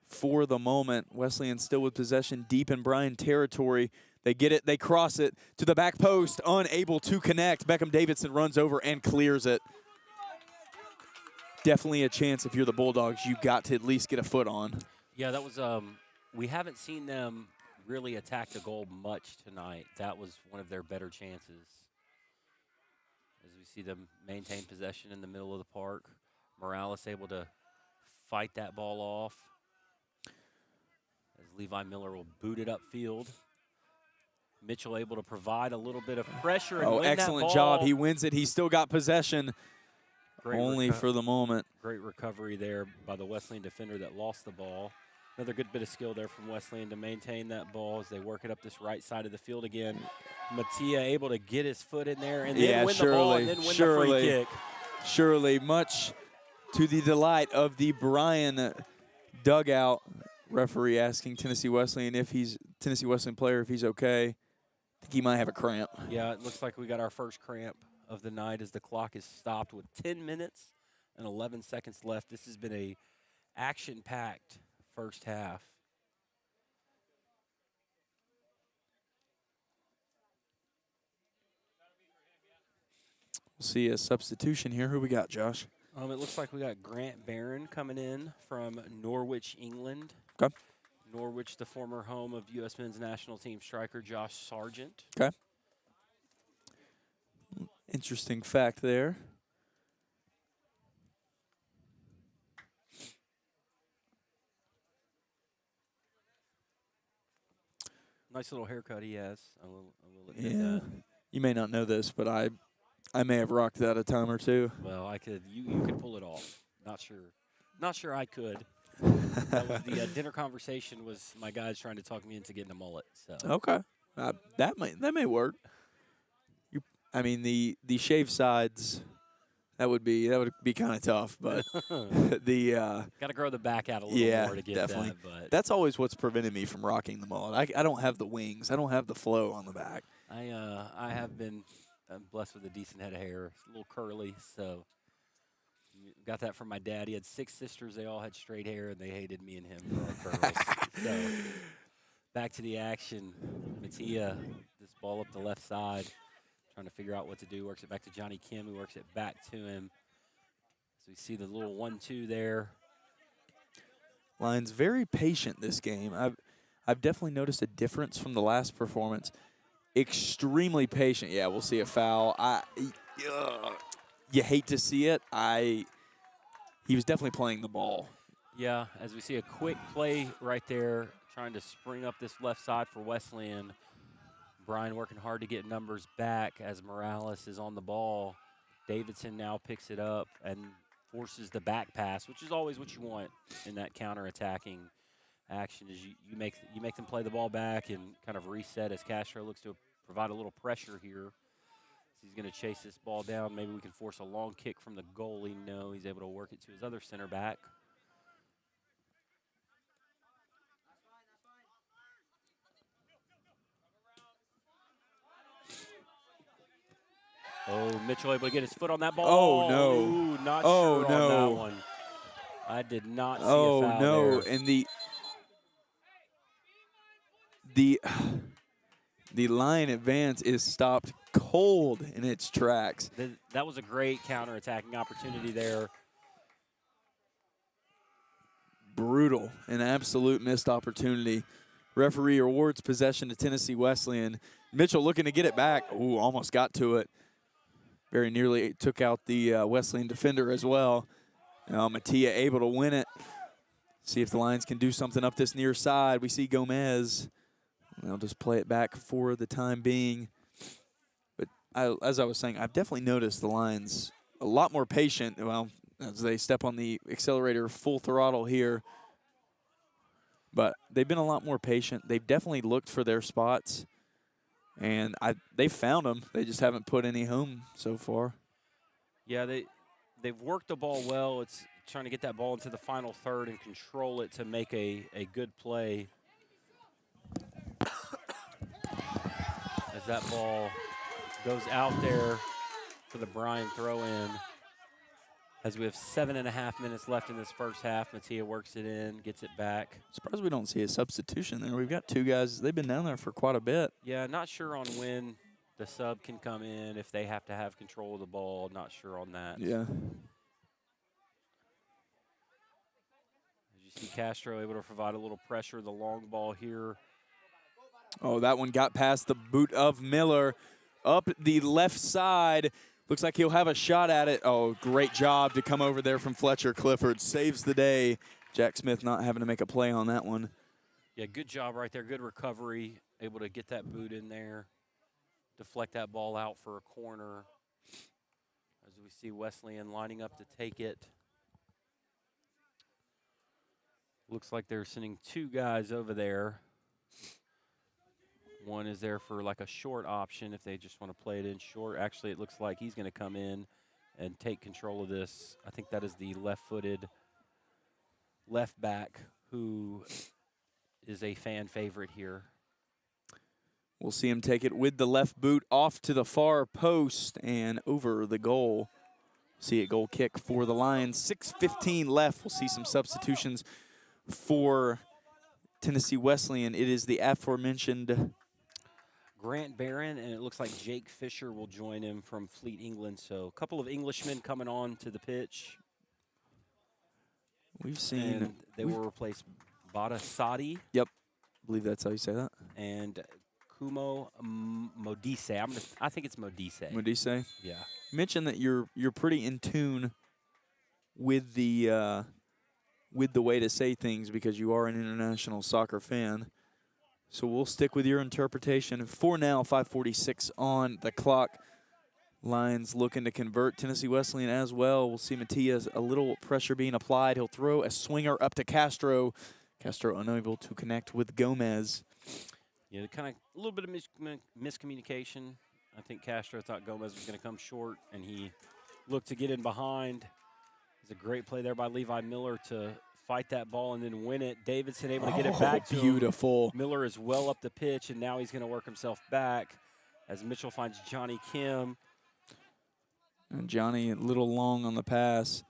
for the moment. Wesleyan still with possession deep in Bryan territory. They get it, they cross it to the back post, unable to connect. Beckham Davidson runs over and clears it. Definitely a chance if you're the Bulldogs. You got to at least get a foot on. Yeah, that was, we haven't seen them really attack the goal much tonight. That was one of their better chances. As we see them maintain possession in the middle of the park. Morales able to fight that ball off. As Levi Miller will boot it upfield. Mitchell able to provide a little bit of pressure and win excellent that job. ball. He wins it. He's still got possession. Only for the moment. Great recovery there by the Wesleyan defender that lost the ball. Another good bit of skill there from Wesleyan to maintain that ball as they work it up this right side of the field again. Mattia able to get his foot in there and then win the ball and then win the free kick. Surely, much to the delight of the Bryan dugout. Referee asking Tennessee Wesleyan player if he's okay. I think he might have a cramp. Yeah, it looks like we got our first cramp of the night as the clock is stopped with 10 minutes and 11 seconds left. This has been a action-packed first half. We'll see a substitution here. Who we got, Josh? It looks like we got Grant Barron coming in from Norwich, England. Okay. Norwich, the former home of U.S. men's national team striker Josh Sargent. Okay. Interesting fact there. Nice little haircut he has. I will admit that. You may not know this, but I may have rocked that a time or two. Well, I could. You could pull it off. Not sure I could. That was the dinner conversation. Was my guys trying to talk me into getting a mullet? So okay, that may work. I mean the shaved sides. That would be kind of tough, but the got to grow the back out a little more to get definitely. that. But that's always what's prevented me from rocking the mullet. I don't have the wings. I don't have the flow on the back. I have been blessed with a decent head of hair. It's a little curly, so got that from my dad. He had 6 sisters. They all had straight hair, and they hated me and him for our curls. So back to the action. Mattia, this ball up the left side. Trying to figure out what to do. Works it back to Johnny Kim, who works it back to him. So we see the little 1-2 there. Lions very patient this game. I've definitely noticed a difference from the last performance. Extremely patient. Yeah, we'll see a foul. You hate to see it. He was definitely playing the ball. Yeah, as we see a quick play right there, trying to spring up this left side for Wesleyan. Bryan working hard to get numbers back as Morales is on the ball. Davidson now picks it up and forces the back pass, which is always what you want in that counter-attacking action. Is you make them play the ball back and kind of reset as Castro looks to provide a little pressure here. So he's going to chase this ball down. Maybe we can force a long kick from the goalie. No, he's able to work it to his other center back. Oh, Mitchell able to get his foot on that ball. Oh, no. Ooh, not Oh, sure no. on that one. I did not see a Oh, foul no. there. And the line advance is stopped cold in its tracks. That was a great counterattacking opportunity there. Brutal. An absolute missed opportunity. Referee awards possession to Tennessee Wesleyan. Mitchell looking to get it back. Ooh, almost got to it. Very nearly took out the Wesleyan defender as well. Now Mattia able to win it. See if the Lions can do something up this near side. We see Gomez. They'll just play it back for the time being. But as I was saying, I've definitely noticed the Lions a lot more patient. Well, as they step on the accelerator full throttle here. But they've been a lot more patient. They've definitely looked for their spots. And they found them. They just haven't put any home so far. Yeah, they've worked the ball well. It's trying to get that ball into the final third and control it to make a good play. As that ball goes out there for the Bryan throw-in. As we have 7.5 minutes left in this first half, Mattia works it in, gets it back. Surprised we don't see a substitution there. We've got two guys. They've been down there for quite a bit. Yeah, not sure on when the sub can come in, if they have to have control of the ball. Not sure on that. Yeah. As you see Castro able to provide a little pressure, the long ball here. Oh, that one got past the boot of Miller. Up the left side. Looks like he'll have a shot at it. Oh, great job to come over there from Fletcher Clifford. Saves the day. Jack Smith not having to make a play on that one. Yeah, good job right there. Good recovery. Able to get that boot in there. Deflect that ball out for a corner. As we see Wesleyan lining up to take it. Looks like they're sending two guys over there. One is there for like a short option if they just want to play it in short. Actually, it looks like he's going to come in and take control of this. I think that is the left-footed left back who is a fan favorite here. We'll see him take it with the left boot off to the far post and over the goal. See a goal kick for the Lions. 6:15 left. We'll see some substitutions for Tennessee Wesleyan. It is the aforementioned Grant Barron, and it looks like Jake Fisher will join him from Fleet, England. So a couple of Englishmen coming on to the pitch. We've seen. And they will replace Bada Sadi. Yep. I believe that's how you say that. And Kumo Modise. I think it's Modise. Modise? Yeah. Mention that you're pretty in tune with the way to say things because you are an international soccer fan. So we'll stick with your interpretation. For now, 5:46 on the clock. Lions looking to convert. Tennessee Wesleyan as well. We'll see Matias, a little pressure being applied. He'll throw a swinger up to Castro. Castro unable to connect with Gomez. Yeah, kind of a little bit of miscommunication. I think Castro thought Gomez was going to come short, and he looked to get in behind. It's a great play there by Levi Miller to fight that ball and then win it. Davidson able to get it back to beautiful. him. Miller is well up the pitch, and now he's going to work himself back as Mitchell finds Johnny Kim. And Johnny a little long on the pass.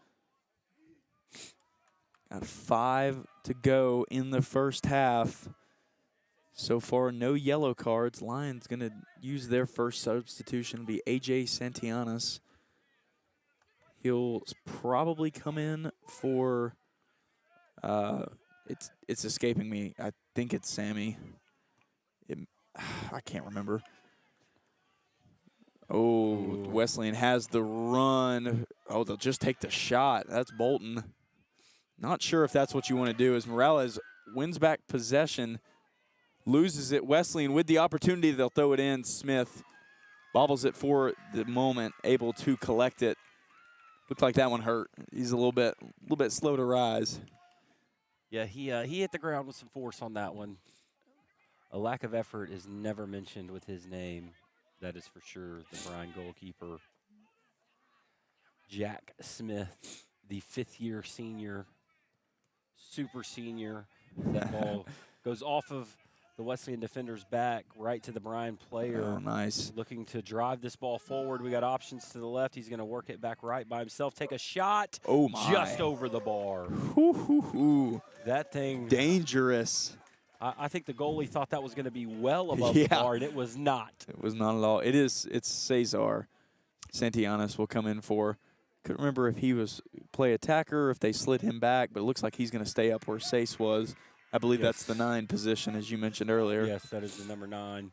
Got 5 to go in the first half. So far, no yellow cards. Lions going to use their first substitution. It'll be A.J. Santianas. He'll probably come in for, it's escaping me. I think it's Sammy. I can't remember. Oh, ooh. Wesleyan has the run. Oh, they'll just take the shot. That's Bolton. Not sure if that's what you want to do as Morales wins back possession, loses it. Wesleyan with the opportunity, they'll throw it in. Smith bobbles it for the moment, able to collect it. Looked like that one hurt. He's a little bit slow to rise. Yeah, he hit the ground with some force on that one. A lack of effort is never mentioned with his name. That is for sure. The Bryan goalkeeper, Jack Smith, the fifth-year senior, super senior. That ball goes off of the Wesleyan defender's back right to the Bryan player. Oh, nice. Looking to drive this ball forward. We got options to the left. He's going to work it back right by himself. Take a shot. Oh, my. Just over the bar. That thing. Dangerous. I think the goalie thought that was going to be well above the bar, and it was not. It was not at all. It's Cesar. Santillanes will come in for. Couldn't remember if he was play attacker or if they slid him back, but it looks like he's going to stay up where Sace was. I believe that's the 9 position, as you mentioned earlier. Yes, that is the number 9.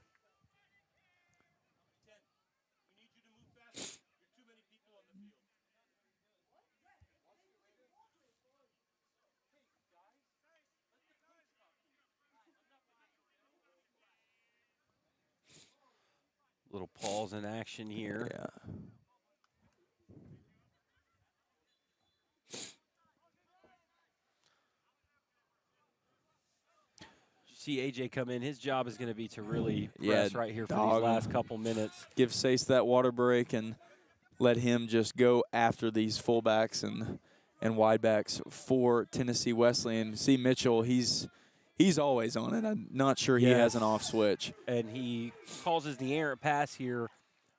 Little pause in action here. Yeah. See AJ come in. His job is going to be to really press right here for these last couple minutes. Give Sace that water break and let him just go after these fullbacks and widebacks for Tennessee Wesleyan. See Mitchell, he's always on it. I'm not sure he has an off switch. And he causes the errant pass here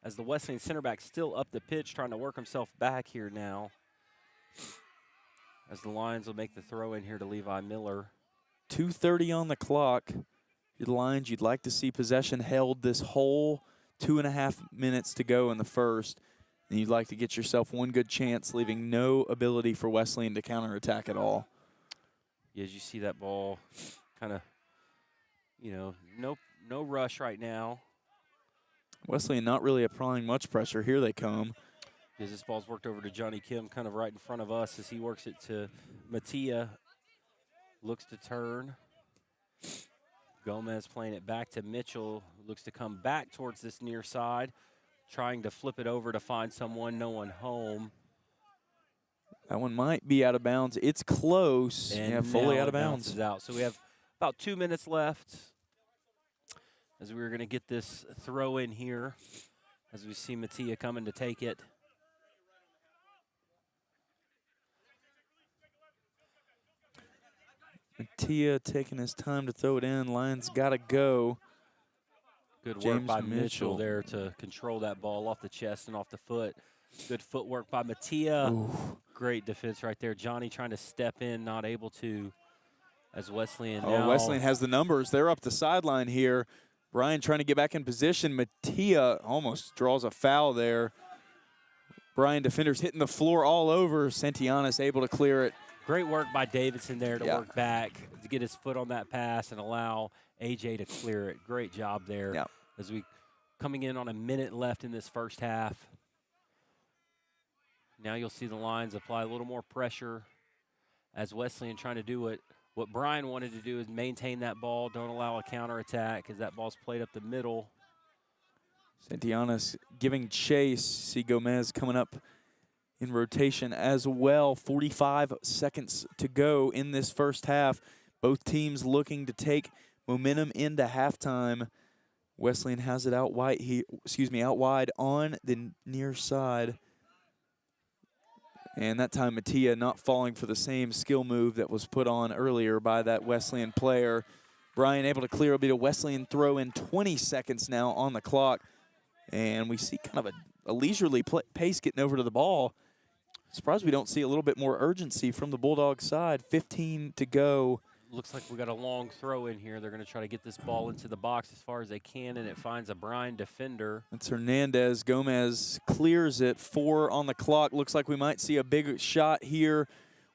as the Wesleyan center back still up the pitch trying to work himself back here now. As the Lions will make the throw in here to Levi Miller. 2:30 on the clock. The Lions, you'd like to see possession held this whole 2.5 minutes to go in the first. And you'd like to get yourself one good chance, leaving no ability for Wesleyan to counterattack at all. Yeah, as you see that ball kind of, no rush right now. Wesleyan not really applying much pressure. Here they come. As this ball's worked over to Johnny Kim kind of right in front of us as he works it to Mattia. Looks to turn. Gomez playing it back to Mitchell. Looks to come back towards this near side. Trying to flip it over to find someone. No one home. That one might be out of bounds. It's close. And fully out of bounds. Bounces out. So we have about 2 minutes left as we're going to get this throw in here as we see Mattia coming to take it. Mattia taking his time to throw it in. Lions got to go. Good work by Mitchell there to control that ball off the chest and off the foot. Good footwork by Mattia. Ooh. Great defense right there. Johnny trying to step in, not able to, as Wesleyan now. Wesleyan has the numbers. They're up the sideline here. Bryan trying to get back in position. Mattia almost draws a foul there. Bryan defenders hitting the floor all over. Santillanes able to clear it. Great work by Davidson there to work back, to get his foot on that pass and allow AJ to clear it. Great job there. As we coming in on a minute left in this first half. Now you'll see the Lions apply a little more pressure as Wesleyan trying to do what Bryan wanted to do is maintain that ball, don't allow a counterattack as that ball's played up the middle. Santillanes giving chase. See Gomez coming up in rotation as well. 45 seconds to go in this first half. Both teams looking to take momentum into halftime. Wesleyan has it out wide on the near side. And that time Mattia not falling for the same skill move that was put on earlier by that Wesleyan player. Bryan able to clear. It'll be a Wesleyan throw in. 20 seconds now on the clock. And we see kind of a leisurely pace getting over to the ball. Surprised we don't see a little bit more urgency from the Bulldogs side. 15 to go. Looks like we got a long throw in here. They're going to try to get this ball into the box as far as they can, and it finds a Bryan defender. That's Hernandez. Gomez clears it. 4 on the clock. Looks like we might see a big shot here.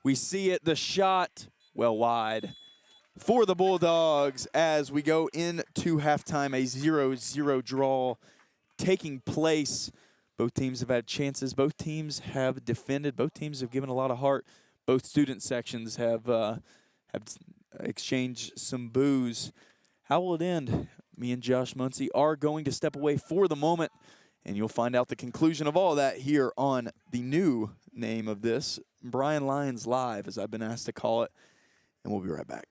We see it. The shot, well wide for the Bulldogs as we go into halftime. A 0-0 draw taking place. Both teams have had chances. Both teams have defended. Both teams have given a lot of heart. Both student sections have exchanged some boos. How will it end? Me and Josh Muncie are going to step away for the moment, and you'll find out the conclusion of all that here on the new name of this, Bryan Lions Live, as I've been asked to call it, and we'll be right back.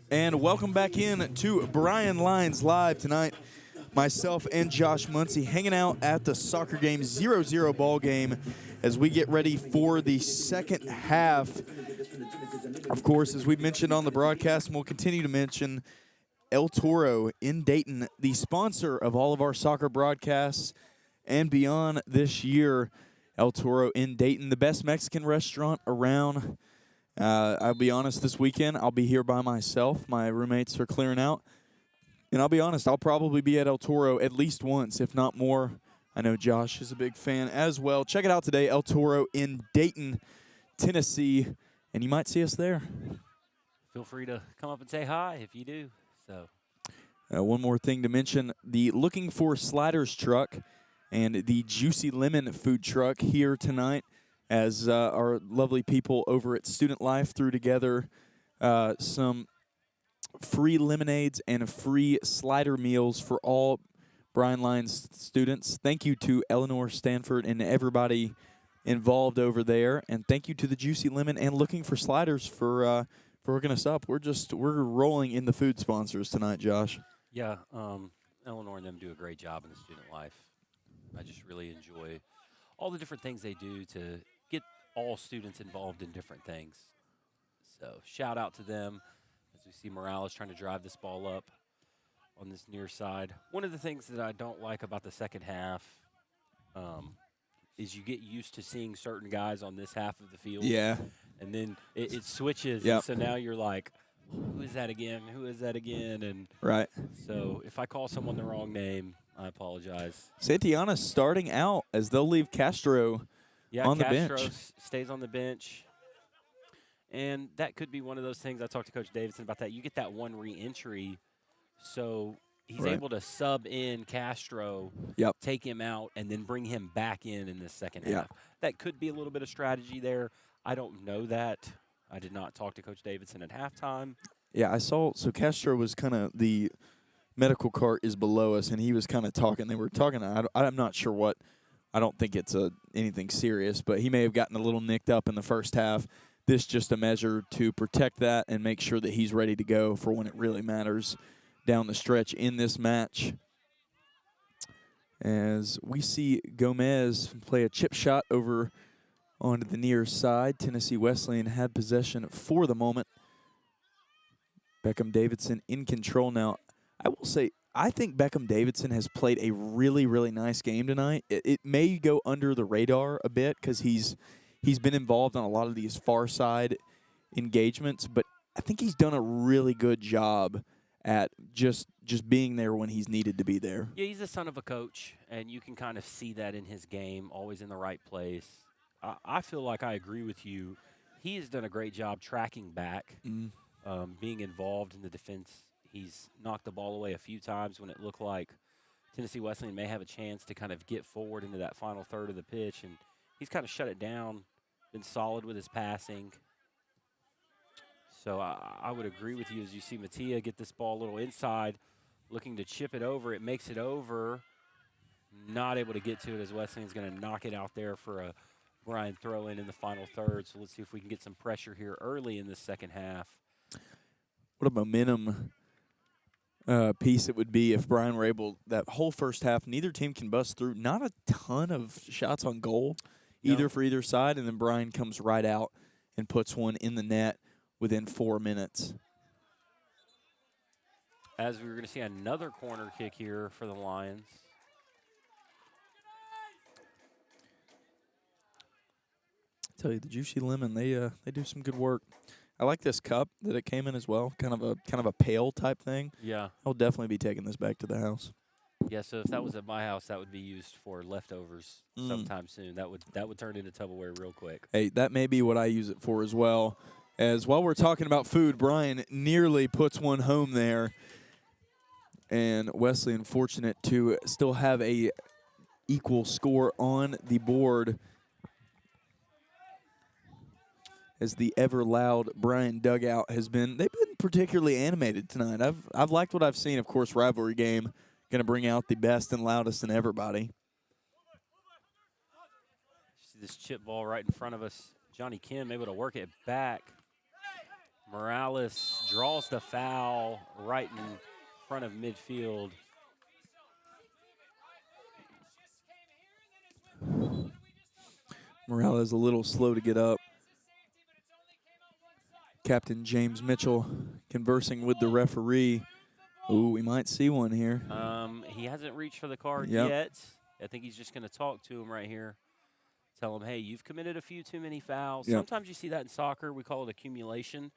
And welcome back in to Bryan Lines Live tonight. Myself and Josh Muncie hanging out at the soccer game 0-0 ball game as we get ready for the second half. Of course, as we mentioned on the broadcast, and we'll continue to mention, El Toro in Dayton, the sponsor of all of our soccer broadcasts and beyond this year. El Toro in Dayton, the best Mexican restaurant around. I'll be honest, this weekend I'll be here by myself. My roommates are clearing out. And I'll be honest, I'll probably be at El Toro at least once, if not more. I know Josh is a big fan as well. Check it out today, El Toro in Dayton, Tennessee, and you might see us there. Feel free to come up and say hi if you do. So, one more thing to mention, the Looking for Sliders truck and the Juicy Lemon food truck here tonight, as our lovely people over at Student Life threw together some free lemonades and free slider meals for all Bryan Lines students. Thank you to Eleanor Stanford and everybody involved over there, and thank you to the Juicy Lemon and Looking for Sliders for hooking us up. We're rolling in the food sponsors tonight, Josh. Yeah, Eleanor and them do a great job in the Student Life. I just really enjoy all the different things they do to get all students involved in different things. So shout out to them as we see Morales trying to drive this ball up on this near side. One of the things that I don't like about the second half is you get used to seeing certain guys on this half of the field. Yeah. And then it switches. Yep. And so now you're like, who is that again? Who is that again? And right. So if I call someone the wrong name, I apologize. Santiana's starting out as they'll leave Castro on the bench. Castro stays on the bench. And that could be one of those things. I talked to Coach Davidson about that. You get that one re-entry, so he's able to sub in Castro, take him out, and then bring him back in this second half. That could be a little bit of strategy there. I don't know that. I did not talk to Coach Davidson at halftime. Yeah, I saw. So Castro was kind of the medical cart is below us, and he was kind of talking. They were talking. I'm not sure what. I don't think it's anything serious, but he may have gotten a little nicked up in the first half. This just a measure to protect that and make sure that he's ready to go for when it really matters down the stretch in this match. As we see Gomez play a chip shot over onto the near side. Tennessee Wesleyan had possession for the moment. Beckham Davidson in control now. I will say, I think Beckham Davidson has played a really, really nice game tonight. It may go under the radar a bit because he's been involved on a lot of these far side engagements, but I think he's done a really good job at just being there when he's needed to be there. Yeah, he's the son of a coach, and you can kind of see that in his game, always in the right place. I feel like I agree with you. He has done a great job tracking back, being involved in the defense. He's knocked the ball away a few times when it looked like Tennessee Wesleyan may have a chance to kind of get forward into that final third of the pitch, and he's kind of shut it down, been solid with his passing. So I would agree with you as you see Mattia get this ball a little inside, looking to chip it over. It makes it over. Not able to get to it as Wesleyan's going to knock it out there for a Bryan throw-in the final third. So let's see if we can get some pressure here early in this second half. What a momentum piece it would be if Bryan were able, that whole first half, neither team can bust through. Not a ton of shots on goal, either for either side, and then Bryan comes right out and puts one in the net within 4 minutes. As we were going to see another corner kick here for the Lions. I tell you, the Juicy Lemon, they do some good work. I like this cup that it came in as well, kind of a pail type thing. Yeah. I'll definitely be taking this back to the house. Yeah, so if that was at my house, that would be used for leftovers sometime soon. That would turn into Tupperware real quick. Hey, that may be what I use it for as well. As while we're talking about food, Bryan nearly puts one home there. And Wesleyan fortunate to still have a equal score on the board, as the ever loud Bryan dugout they've been particularly animated tonight. I've liked what I've seen. Of course, rivalry game, going to bring out the best and loudest in everybody. See this chip ball right in front of us. Johnny Kim able to work it back. Morales draws the foul right in front of midfield. Morales a little slow to get up. Captain James Mitchell conversing with the referee. Ooh, we might see one here. He hasn't reached for the card yet. I think he's just going to talk to him right here. Tell him, hey, you've committed a few too many fouls. Sometimes you see that in soccer. We call it accumulation.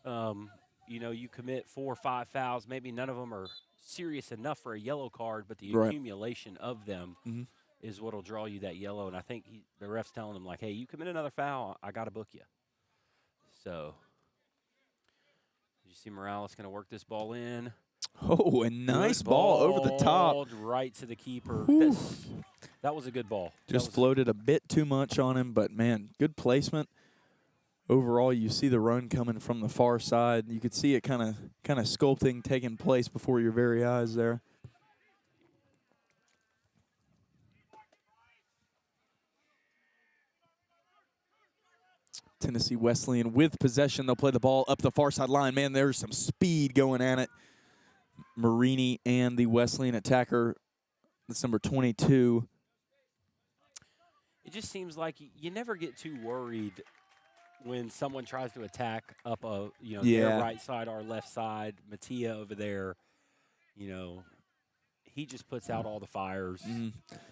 You know, you commit 4 or 5 fouls. Maybe none of them are serious enough for a yellow card, but the accumulation of them is what will draw you that yellow. And I think the ref's telling him, like, hey, you commit another foul, I got to book you. So, you see Morales going to work this ball in. Oh, a nice ball over the top. Right to the keeper. That was a good ball. Just floated a bit too much on him, but, man, good placement. Overall, you see the run coming from the far side. You could see it kind of sculpting, taking place before your very eyes there. Tennessee Wesleyan with possession. They'll play the ball up the far sideline. Man, there's some speed going at it. Marini and the Wesleyan attacker, that's number 22. It just seems like you never get too worried when someone tries to attack up their right side, our left side. Mattia over there, he just puts out all the fires.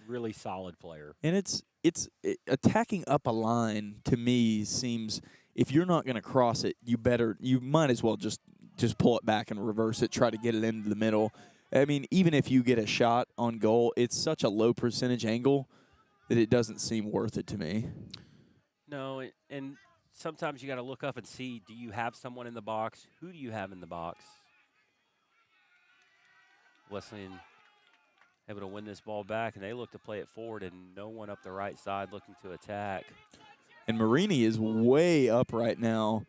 Really solid player. And it's attacking up a line to me seems, if you're not going to cross it, you might as well just pull it back and reverse it, try to get it into the middle. I mean, even if you get a shot on goal, it's such a low percentage angle that it doesn't seem worth it to me. No, and sometimes you got to look up and see, do you have someone in the box? Who do you have in the box? Wesleyan able to win this ball back, and they look to play it forward, and no one up the right side looking to attack. And Marini is way up right now.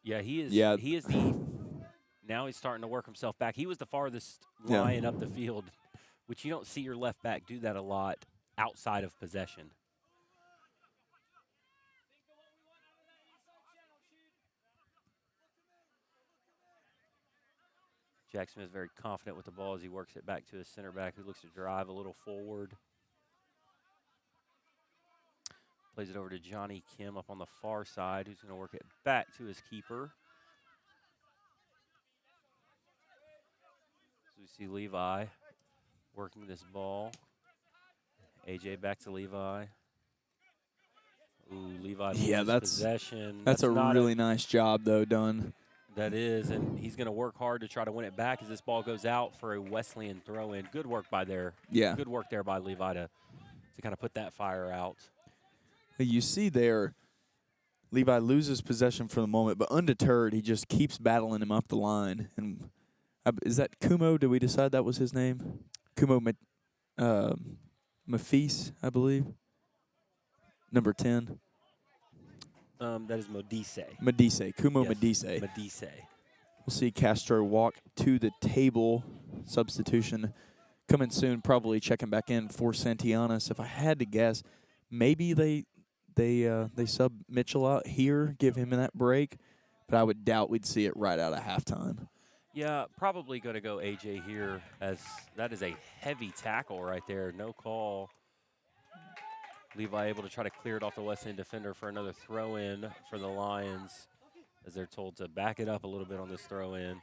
Yeah, he is. Yeah. He is now he's starting to work himself back. He was the farthest line up the field, which you don't see your left back do that a lot outside of possession. Jack Smith is very confident with the ball as he works it back to his center back, who looks to drive a little forward. Plays it over to Johnny Kim up on the far side, who's going to work it back to his keeper. So we see Levi working this ball. AJ back to Levi. Ooh, Levi loses possession. That's a really nice job, though, done. That is, and he's going to work hard to try to win it back as this ball goes out for a Wesleyan throw-in. Good work by Good work there by Levi to kind of put that fire out. You see there, Levi loses possession for the moment, but undeterred, he just keeps battling him up the line. And is that Kumo? Did we decide that was his name? Kumo Mafis, I believe. Number 10. That is Medice. Medice. Kumo Medice. Medice. We'll see Castro walk to the table. Substitution coming soon, probably checking back in for Santianas. If I had to guess, maybe they sub Mitchell out here, give him that break, but I would doubt we'd see it right out of halftime. Yeah, probably going to go AJ here, as that is a heavy tackle right there. No call. Levi able to try to clear it off the Wesleyan defender for another throw-in for the Lions, as they're told to back it up a little bit on this throw-in.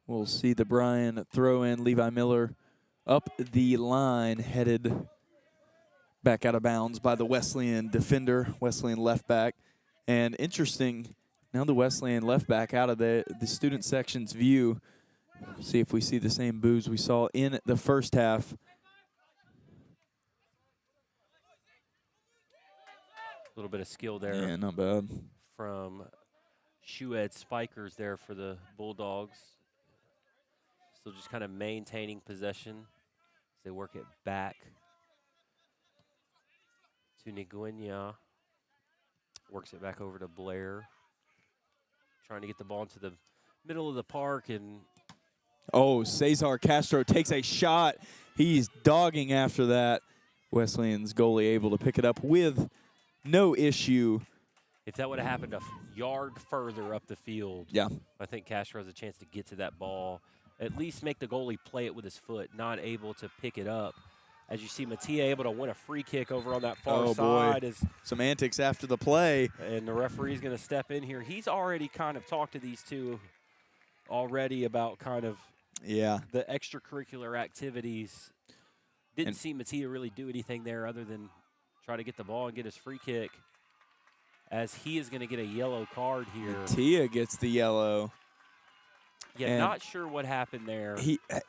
We'll see the Bryan throw-in. Levi Miller up the line, headed back out of bounds by the Wesleyan defender, Wesleyan left back. And interesting, now the Wesleyan left back out of the student section's view. See if we see the same boos we saw in the first half. A little bit of skill there. Yeah, not bad. From Shoehead Spikers there for the Bulldogs. Still just kind of maintaining possession as they work it back to Nguyen. Works it back over to Blair. Trying to get the ball into the middle of the park. And oh, Cesar Castro takes a shot. He's dogging after that. Wesleyan's goalie able to pick it up with no issue. If that would have happened a yard further up the field, yeah, I think Castro has a chance to get to that ball. At least make the goalie play it with his foot, not able to pick it up. As you see, Mattia able to win a free kick over on that far side. Boy. Some antics after the play. And the referee's going to step in here. He's already kind of talked to these two already about kind of the extracurricular activities. Didn't see Mattia really do anything there other than try to get the ball and get his free kick, as he is going to get a yellow card here. Mattia gets the yellow. Yeah, and not sure what happened there.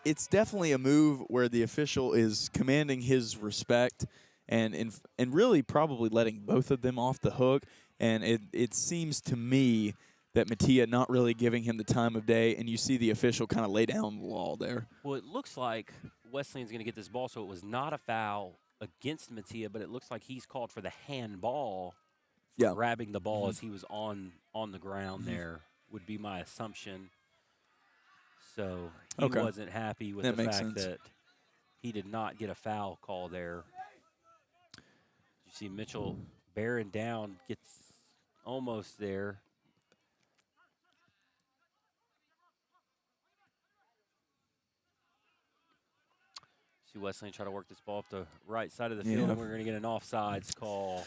It's definitely a move where the official is commanding his respect and really probably letting both of them off the hook. And it seems to me that Mattia not really giving him the time of day, and you see the official kind of lay down the law there. Well, it looks like Wesleyan's going to get this ball, so it was not a foul against Mattia, but it looks like he's called for the handball for grabbing the ball as he was on the ground there, would be my assumption. So he wasn't happy with the fact that he did not get a foul call there. You see Mitchell bearing down, gets almost there. See Wesleyan try to work this ball up the right side of the field, and we're going to get an offsides call.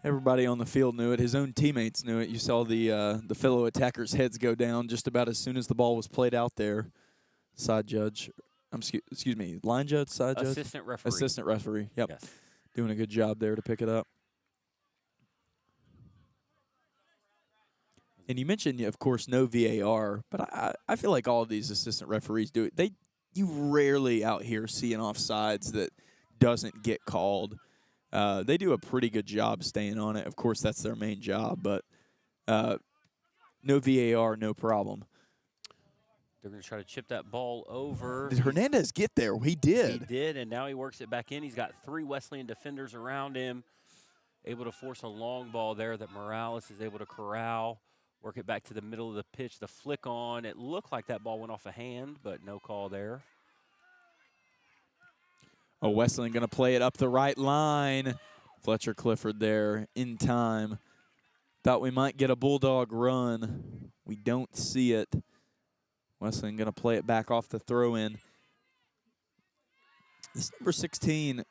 Everybody on the field knew it. His own teammates knew it. You saw the fellow attackers' heads go down just about as soon as the ball was played out there. Side judge, excuse me, line judge, side judge? Assistant referee. Assistant referee, yep. Yes. Doing a good job there to pick it up. And you mentioned, of course, no VAR, but I feel like all of these assistant referees do it. You rarely out here see an offsides that doesn't get called. They do a pretty good job staying on it. Of course, that's their main job, but no VAR, no problem. They're going to try to chip that ball over. Did Hernandez get there? He did. He did, and now he works it back in. He's got 3 Wesleyan defenders around him, able to force a long ball there that Morales is able to corral, work it back to the middle of the pitch, the flick on. It looked like that ball went off a hand, but no call there. Oh, Wesleyan going to play it up the right line. Fletcher Clifford there in time. Thought we might get a Bulldog run. We don't see it. Wesleyan going to play it back off the throw-in. This number 16,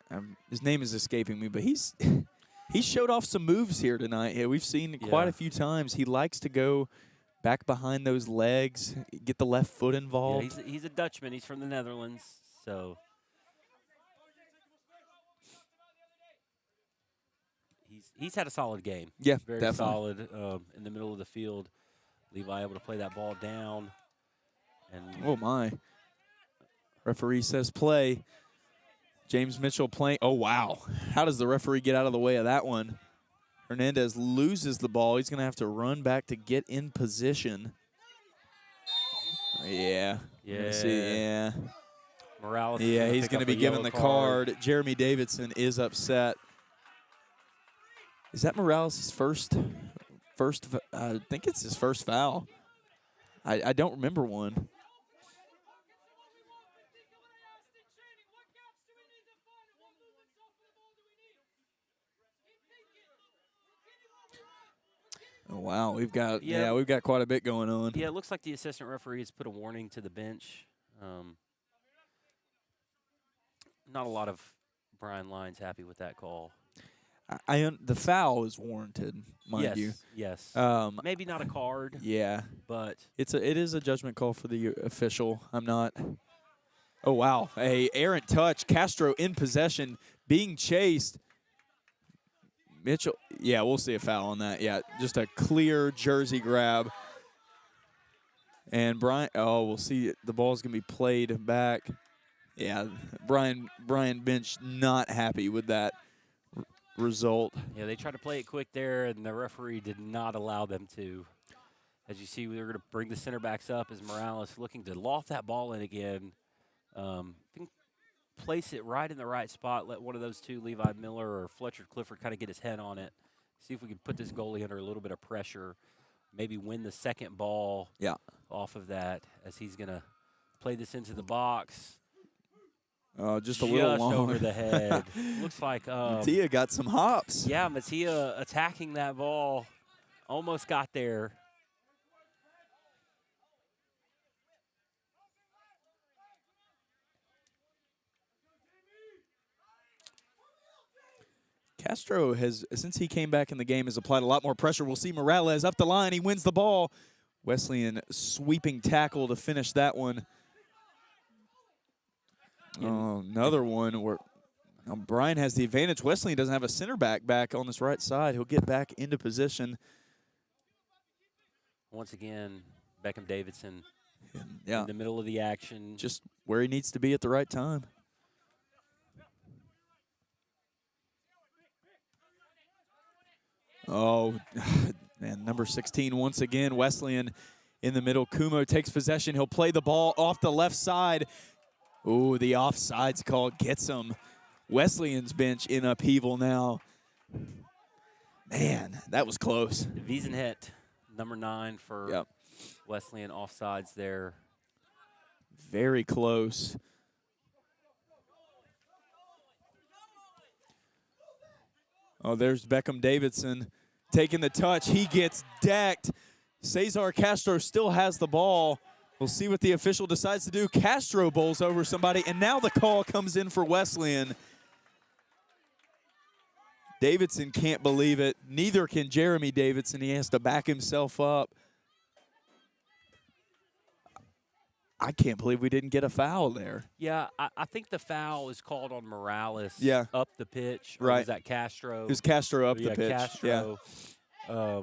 his name is escaping me, but he showed off some moves here tonight. Yeah, we've seen quite a few times. He likes to go back behind those legs, get the left foot involved. Yeah, he's a Dutchman. He's from the Netherlands, so he's had a solid game. Yeah, very definitely. solid in the middle of the field. Levi able to play that ball down. And oh, my. Referee says play. James Mitchell playing. Oh, wow. How does the referee get out of the way of that one? Hernandez loses the ball. He's going to have to run back to get in position. Yeah. Yeah. Morales. Yeah, he's going to be given the card. Jeremy Davidson is upset. Is that Morales' first? I think it's his first foul. I don't remember one. Oh, wow, we've got quite a bit going on. Yeah, it looks like the assistant referee has put a warning to the bench. Not a lot of Bryan Lyons happy with that call. The foul is warranted, mind you. Yes. Maybe not a card. Yeah, but it is a judgment call for the official. I'm not. Oh wow, a errant touch. Castro in possession, being chased. Mitchell. Yeah, we'll see a foul on that. Yeah, just a clear jersey grab. And Bryan. Oh, we'll see. The ball's gonna be played back. Yeah, Bryan bench not happy with that result. Yeah, they tried to play it quick there, and the referee did not allow them to. As you see, we're going to bring the center backs up as Morales looking to loft that ball in again. Place it right in the right spot. Let one of those two, Levi Miller or Fletcher Clifford, kind of get his head on it. See if we can put this goalie under a little bit of pressure, maybe win the second ball off of that, as he's going to play this into the box. Just a little long. Over the head. Looks like Mattia got some hops. Yeah, Mattia attacking that ball. Almost got there. Castro has, since he came back in the game, has applied a lot more pressure. We'll see Morales up the line. He wins the ball. Wesleyan sweeping tackle to finish that one. Another one where Bryan has the advantage. Wesleyan doesn't have a center back on this right side. He'll get back into position. Once again, Beckham Davidson in the middle of the action. Just where he needs to be at the right time. Oh, man, number 16 once again. Wesleyan in the middle. Kumo takes possession. He'll play the ball off the left side. Ooh, the offsides call gets him. Wesleyan's bench in upheaval now. Man, that was close. Wiesenhet, number 9 for Wesleyan, offsides there. Very close. Oh, there's Beckham Davidson taking the touch. He gets decked. Cesar Castro still has the ball. We'll see what the official decides to do. Castro bowls over somebody, and now the call comes in for Wesleyan. Davidson can't believe it. Neither can Jeremy Davidson. He has to back himself up. I can't believe we didn't get a foul there. Yeah, I think the foul is called on Morales up the pitch. Or right. Was that Castro? It was Castro up the pitch. Castro. Yeah.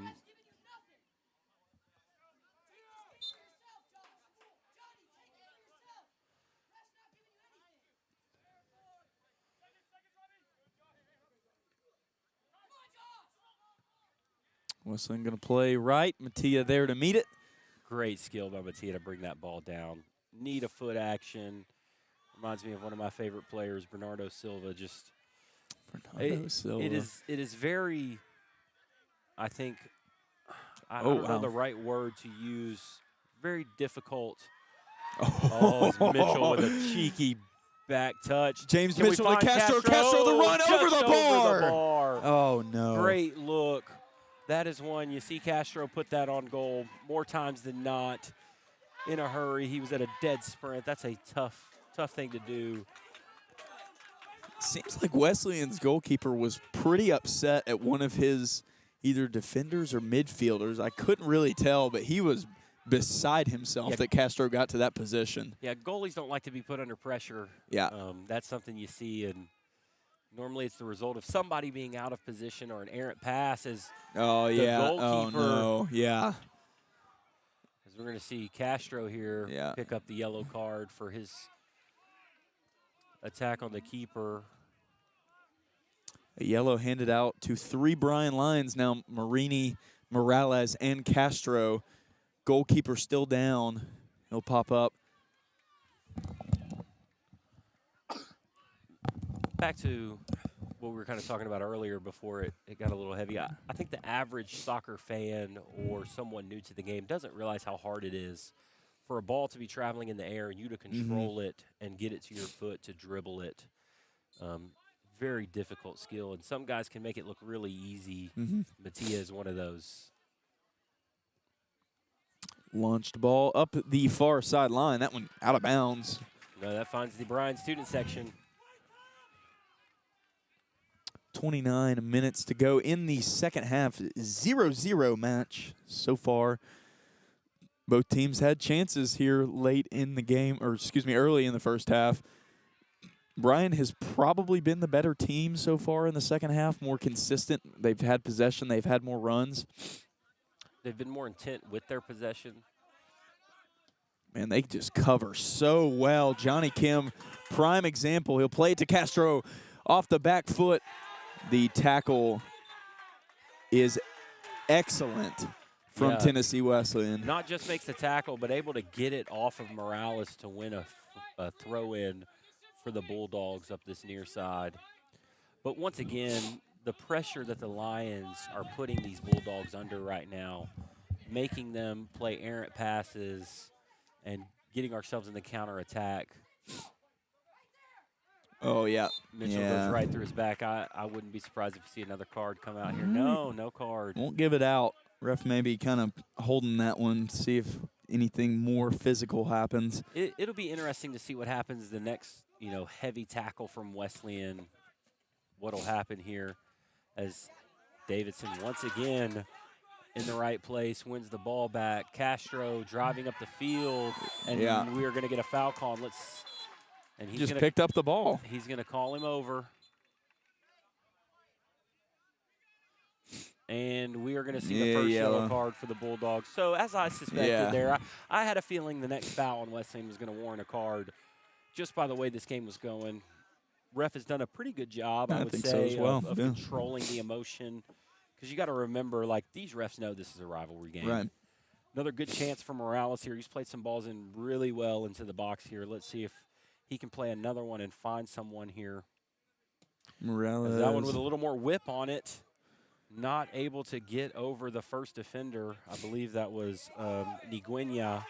Wesleyan going to play right. Mattia there to meet it. Great skill by Mattia to bring that ball down. Need a foot action. Reminds me of one of my favorite players, Bernardo Silva. Silva. It is very, I think, I don't know the right word to use. Very difficult. It's Mitchell with a cheeky back touch. James Mitchell to Castro. Castro the run over the bar. Oh, no. Great look. That is one. You see Castro put that on goal more times than not. In a hurry. He was at a dead sprint. That's a tough thing to do. Seems like Wesleyan's goalkeeper was pretty upset at one of his either defenders or midfielders. I couldn't really tell, but he was beside himself that Castro got to that position. Yeah, goalies don't like to be put under pressure. Yeah. That's something you see, and normally it's the result of somebody being out of position or an errant pass as the goalkeeper. Oh, no. Yeah. As we're going to see Castro here pick up the yellow card for his attack on the keeper. A yellow handed out to 3 Bryan Lions now. Marini, Morales, and Castro. Goalkeeper still down. He'll pop up. Back to what we were kind of talking about earlier before it got a little heavy. I think the average soccer fan or someone new to the game doesn't realize how hard it is for a ball to be traveling in the air and you to control it and get it to your foot to dribble it. Very difficult skill, and some guys can make it look really easy. Mattia is one of those. Launched ball up the far sideline. That one out of bounds. No, that finds the Bryan student section. 29 minutes to go in the second half. 0-0 match so far. Both teams had chances here late in the game, or excuse me, early in the first half. Bryan has probably been the better team so far in the second half, more consistent. They've had possession. They've had more runs. They've been more intent with their possession. Man, they just cover so well. Johnny Kim, prime example. He'll play it to Castro off the back foot. The tackle is excellent from Tennessee Wesleyan. Not just makes the tackle, but able to get it off of Morales to win a throw-in for the Bulldogs up this near side. But once again, the pressure that the Lions are putting these Bulldogs under right now, making them play errant passes and getting ourselves in the counterattack. Oh, yeah. Mitchell goes right through his back. I wouldn't be surprised if you see another card come out here. No card. Won't give it out. Ref may be kind of holding that one, see if anything more physical happens. It'll be interesting to see what happens the next, heavy tackle from Wesleyan. What'll happen here as Davidson once again in the right place, wins the ball back. Castro driving up the field, and we are going to get a foul call. And he's just picked up the ball. He's going to call him over. And we are going to see the first yellow card for the Bulldogs. So as I suspected there, I had a feeling the next foul on Wesleyan was going to warrant a card just by the way this game was going. Ref has done a pretty good job, I would say, of controlling the emotion. Because you got to remember, like, these refs know this is a rivalry game. Right. Another good chance for Morales here. He's played some balls in really well into the box here. Let's see if he can play another one and find someone here. Morales. That one with a little more whip on it. Not able to get over the first defender. I believe that was Niguenya.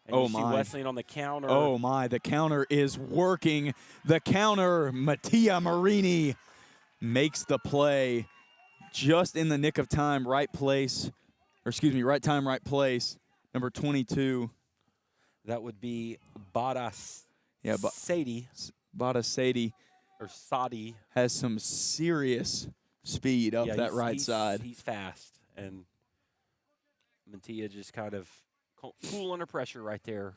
And you see Wesleyan on the counter. Oh, my. The counter is working. The counter, Mattia Marini makes the play just in the nick of time. Right place. Or excuse me, right time, right place. Number 22. That would be Badas. Yeah, Sadie. Badas Sadie. Or Sadi. Has some serious speed up that right side. He's fast. And Mattia just kind of cool under pressure right there.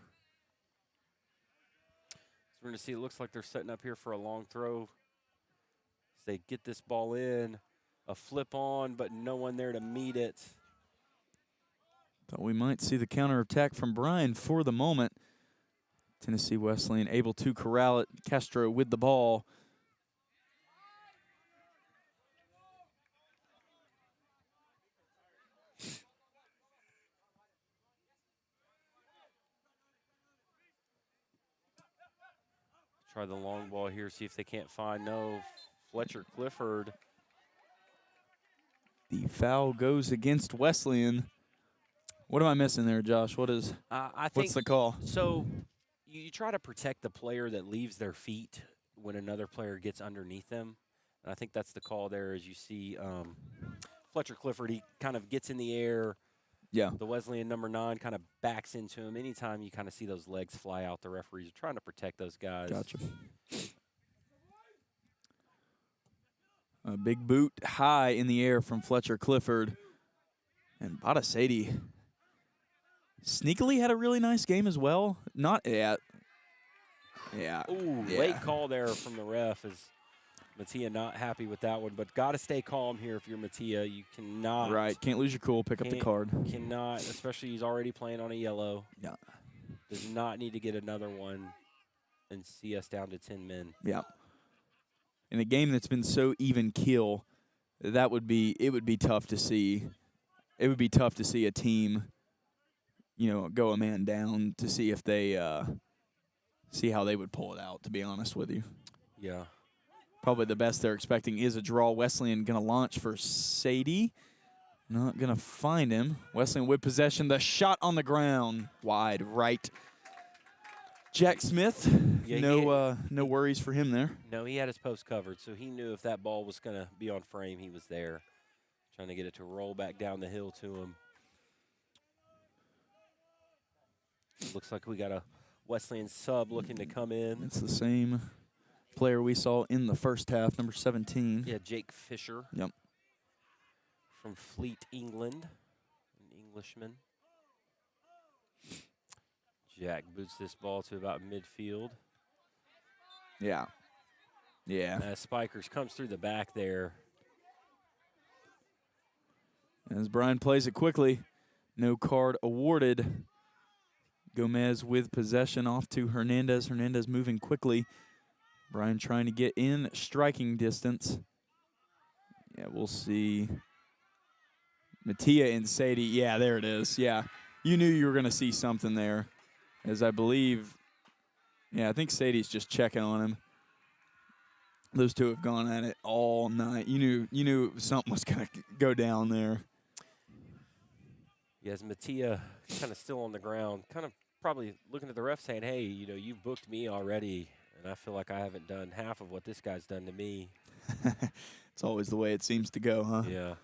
So we're going to see, it looks like they're setting up here for a long throw. As they get this ball in, a flip on, but no one there to meet it. Thought we might see the counterattack from Bryan for the moment. Tennessee Wesleyan able to corral it. Castro with the ball. Try the long ball here, see if they can't find Fletcher Clifford. The foul goes against Wesleyan. What am I missing there, Josh? What's the call? So you try to protect the player that leaves their feet when another player gets underneath them. And I think that's the call there, as you see Fletcher Clifford, he kind of gets in the air. Yeah. The Wesleyan number 9 kind of backs into him. Anytime you kind of see those legs fly out, the referees are trying to protect those guys. Gotcha. A big boot high in the air from Fletcher Clifford. And Badasadi sneakily had a really nice game as well. Not yet. Yeah. Ooh, late call there from the ref as Mattia not happy with that one, but got to stay calm here if you're Mattia. You cannot. Right, can't lose your cool, pick up the card. Cannot, especially he's already playing on a yellow. Yeah. Does not need to get another one and see us down to 10 men. Yeah. In a game that's been so even kill, it would be tough to see. It would be tough to see a team, go a man down to see if they see how they would pull it out, to be honest with you. Yeah. Probably the best they're expecting is a draw. Wesleyan going to launch for Sadie. Not going to find him. Wesleyan with possession. The shot on the ground. Wide right. Jack Smith, no worries for him there. No, he had his post covered, so he knew if that ball was going to be on frame, he was there. Trying to get it to roll back down the hill to him. Looks like we got a Wesleyan sub looking to come in. It's the same player we saw in the first half, number 17. Yeah, Jake Fisher. Yep. From Fleet, England, an Englishman. Jack boots this ball to about midfield. Yeah. Yeah. Spikers comes through the back there. As Bryan plays it quickly, no card awarded. Gomez with possession off to Hernandez. Hernandez moving quickly. Bryan trying to get in striking distance. Yeah, we'll see. Mattia and Sadie. Yeah, there it is. Yeah, you knew you were going to see something there. As I believe, I think Sadie's just checking on him. Those two have gone at it all night. You knew something was going to go down there. Yes, Mattia kind of still on the ground, kind of probably looking at the ref saying, hey, you've booked me already, and I feel like I haven't done half of what this guy's done to me. It's always the way it seems to go, huh? Yeah.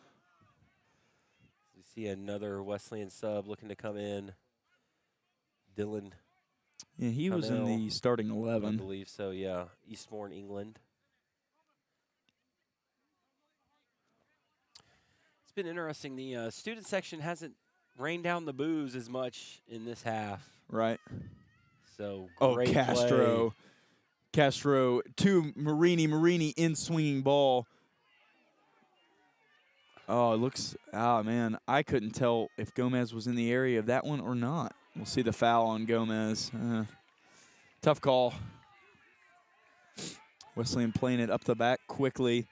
You see another Wesleyan sub looking to come in. Dylan. Yeah, he was in the starting 11. I believe so, yeah. Eastbourne, England. It's been interesting. The student section hasn't rained down the boos as much in this half. Right. So great Castro. play. Castro to Marini in swinging ball. Oh, it looks, man, I couldn't tell if Gomez was in the area of that one or not. We'll see the foul on Gomez. Tough call. Wesleyan playing it up the back quickly.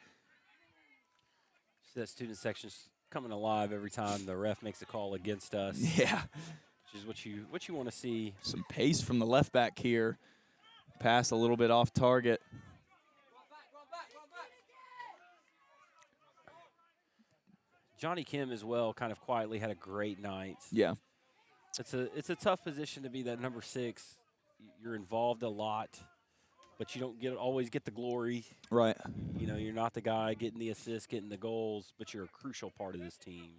So that student section's coming alive every time the ref makes a call against us. Yeah. Which is what you want to see. Some pace from the left back here. Pass a little bit off target. Johnny Kim as well kind of quietly had a great night. Yeah. It's a tough position to be that number 6. You're involved a lot, but you don't always get the glory. Right. You're not the guy getting the assists, getting the goals, but you're a crucial part of this team.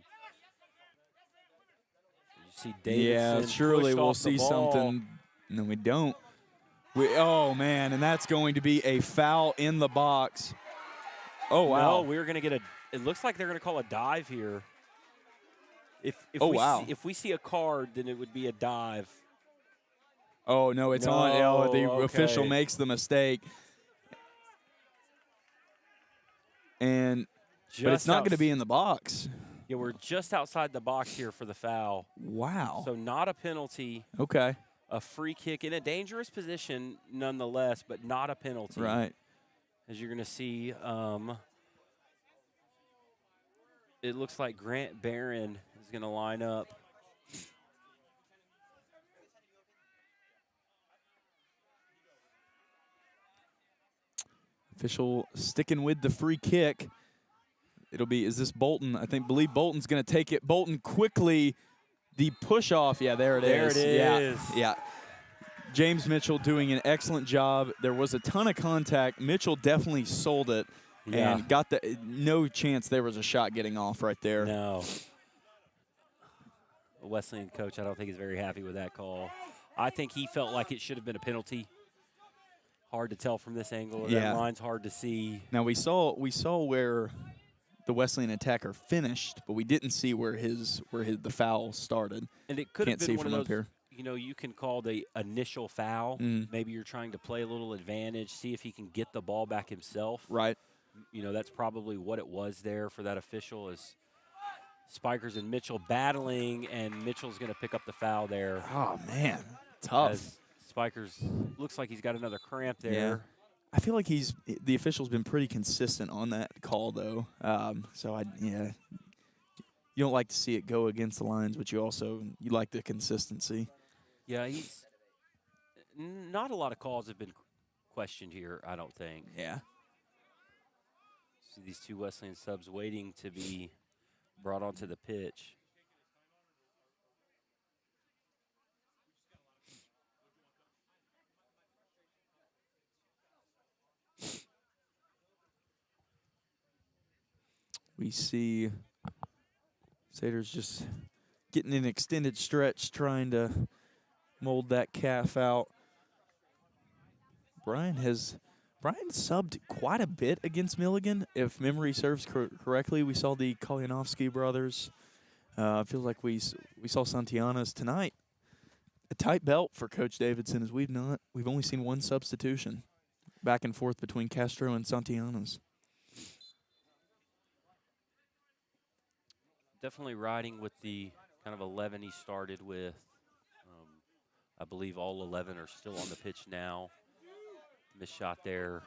You see Davidson. Yeah, surely we'll see something. No, we don't. Oh, man, and that's going to be a foul in the box. Oh, wow. No, we're going to get it looks like they're going to call a dive here. If we see a card, then it would be a dive. Oh, no, it's on. Oh, the official makes the mistake. But it's not going to be in the box. Yeah, we're just outside the box here for the foul. Wow. So not a penalty. Okay. A free kick in a dangerous position nonetheless, but not a penalty. Right. As you're going to see, it looks like Grant Barron is going to line up. Official sticking with the free kick. Is this Bolton? Believe Bolton's going to take it. Bolton quickly, the push off. Yeah, there it is. There it is. Yeah. James Mitchell doing an excellent job. There was a ton of contact. Mitchell definitely sold it and got no chance there was a shot getting off right there. No. The Wesleyan coach, I don't think is very happy with that call. I think he felt like it should have been a penalty. Hard to tell from this angle. Yeah. That line's hard to see. Now we saw where the Wesleyan attacker finished, but we didn't see where the foul started. And it could have been one of those, here. You can call the initial foul. Maybe you're trying to play a little advantage, see if he can get the ball back himself. Right. That's probably what it was there for that official, is Spikers and Mitchell battling, and Mitchell's going to pick up the foul there. Oh, man. Tough. As Spikers looks like he's got another cramp there. Yeah. I feel like the official's been pretty consistent on that call, though. You don't like to see it go against the lines, but you like the consistency. Yeah, not a lot of calls have been questioned here, I don't think. Yeah. See these two Wesleyan subs waiting to be brought onto the pitch. We see Sater's just getting an extended stretch, trying to mold that calf out. Bryan subbed quite a bit against Milligan, if memory serves correctly. We saw the Kolyanovsky brothers. I feel like we saw Santianas tonight. A tight belt for Coach Davidson, as we've only seen one substitution, back and forth between Castro and Santianas. Definitely riding with the kind of 11 he started with. I believe all 11 are still on the pitch now. Missed shot there.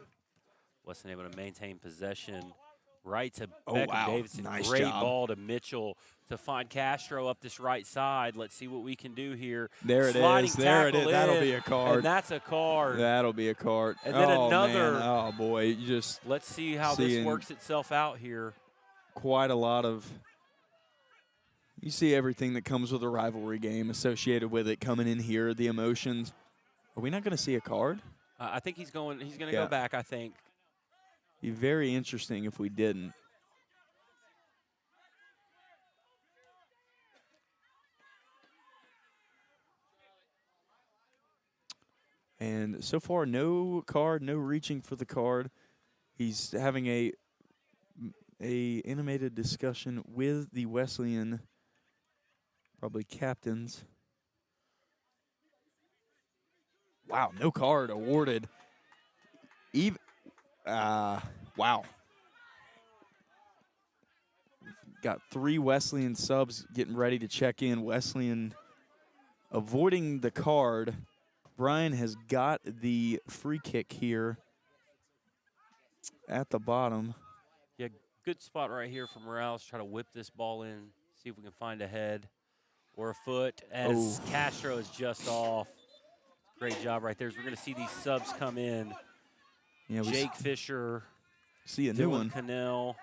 Wasn't able to maintain possession. right to Beckham Davidson. Nice Great job. ball to Mitchell to find Castro up this right side. Let's see what we can do here. There it Sliding is. There it is. tackle That'll in, be a card. And that's a card. That'll be a card. And then another. Man. Oh, boy. You just Let's see how this works itself out here. Quite a lot of. You see everything that comes with a rivalry game associated with it coming in here, the emotions. Are we not going to see a card? I think he's going to go back, I think. Be very interesting if we didn't. And so far, no card, no reaching for the card. He's having a animated discussion with the Wesleyan, probably captains. Wow, no card awarded. Wow. Got 3 Wesleyan subs getting ready to check in. Wesleyan avoiding the card. Bryan has got the free kick here at the bottom. Yeah, good spot right here for Morales. Try to whip this ball in, see if we can find a head or a foot as Castro is just off. Great job right there. We're going to see these subs come in. Yeah, Jake Fisher. See a new one. Cannell.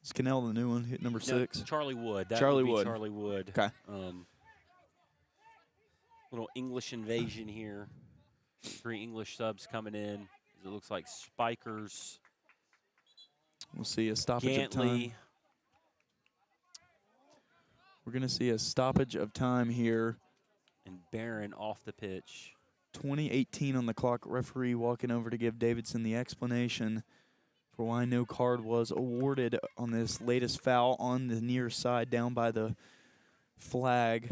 Is Cannell the new one? Hit number 6. Charlie Wood. That Charlie would be Wood. Charlie Wood. Okay. Little English invasion here. 3 English subs coming in. It looks like Spikers. We'll see a stoppage of time. We're going to see a stoppage of time here. And Barron off the pitch. 20:18 on the clock. Referee walking over to give Davidson the explanation for why no card was awarded on this latest foul on the near side down by the flag.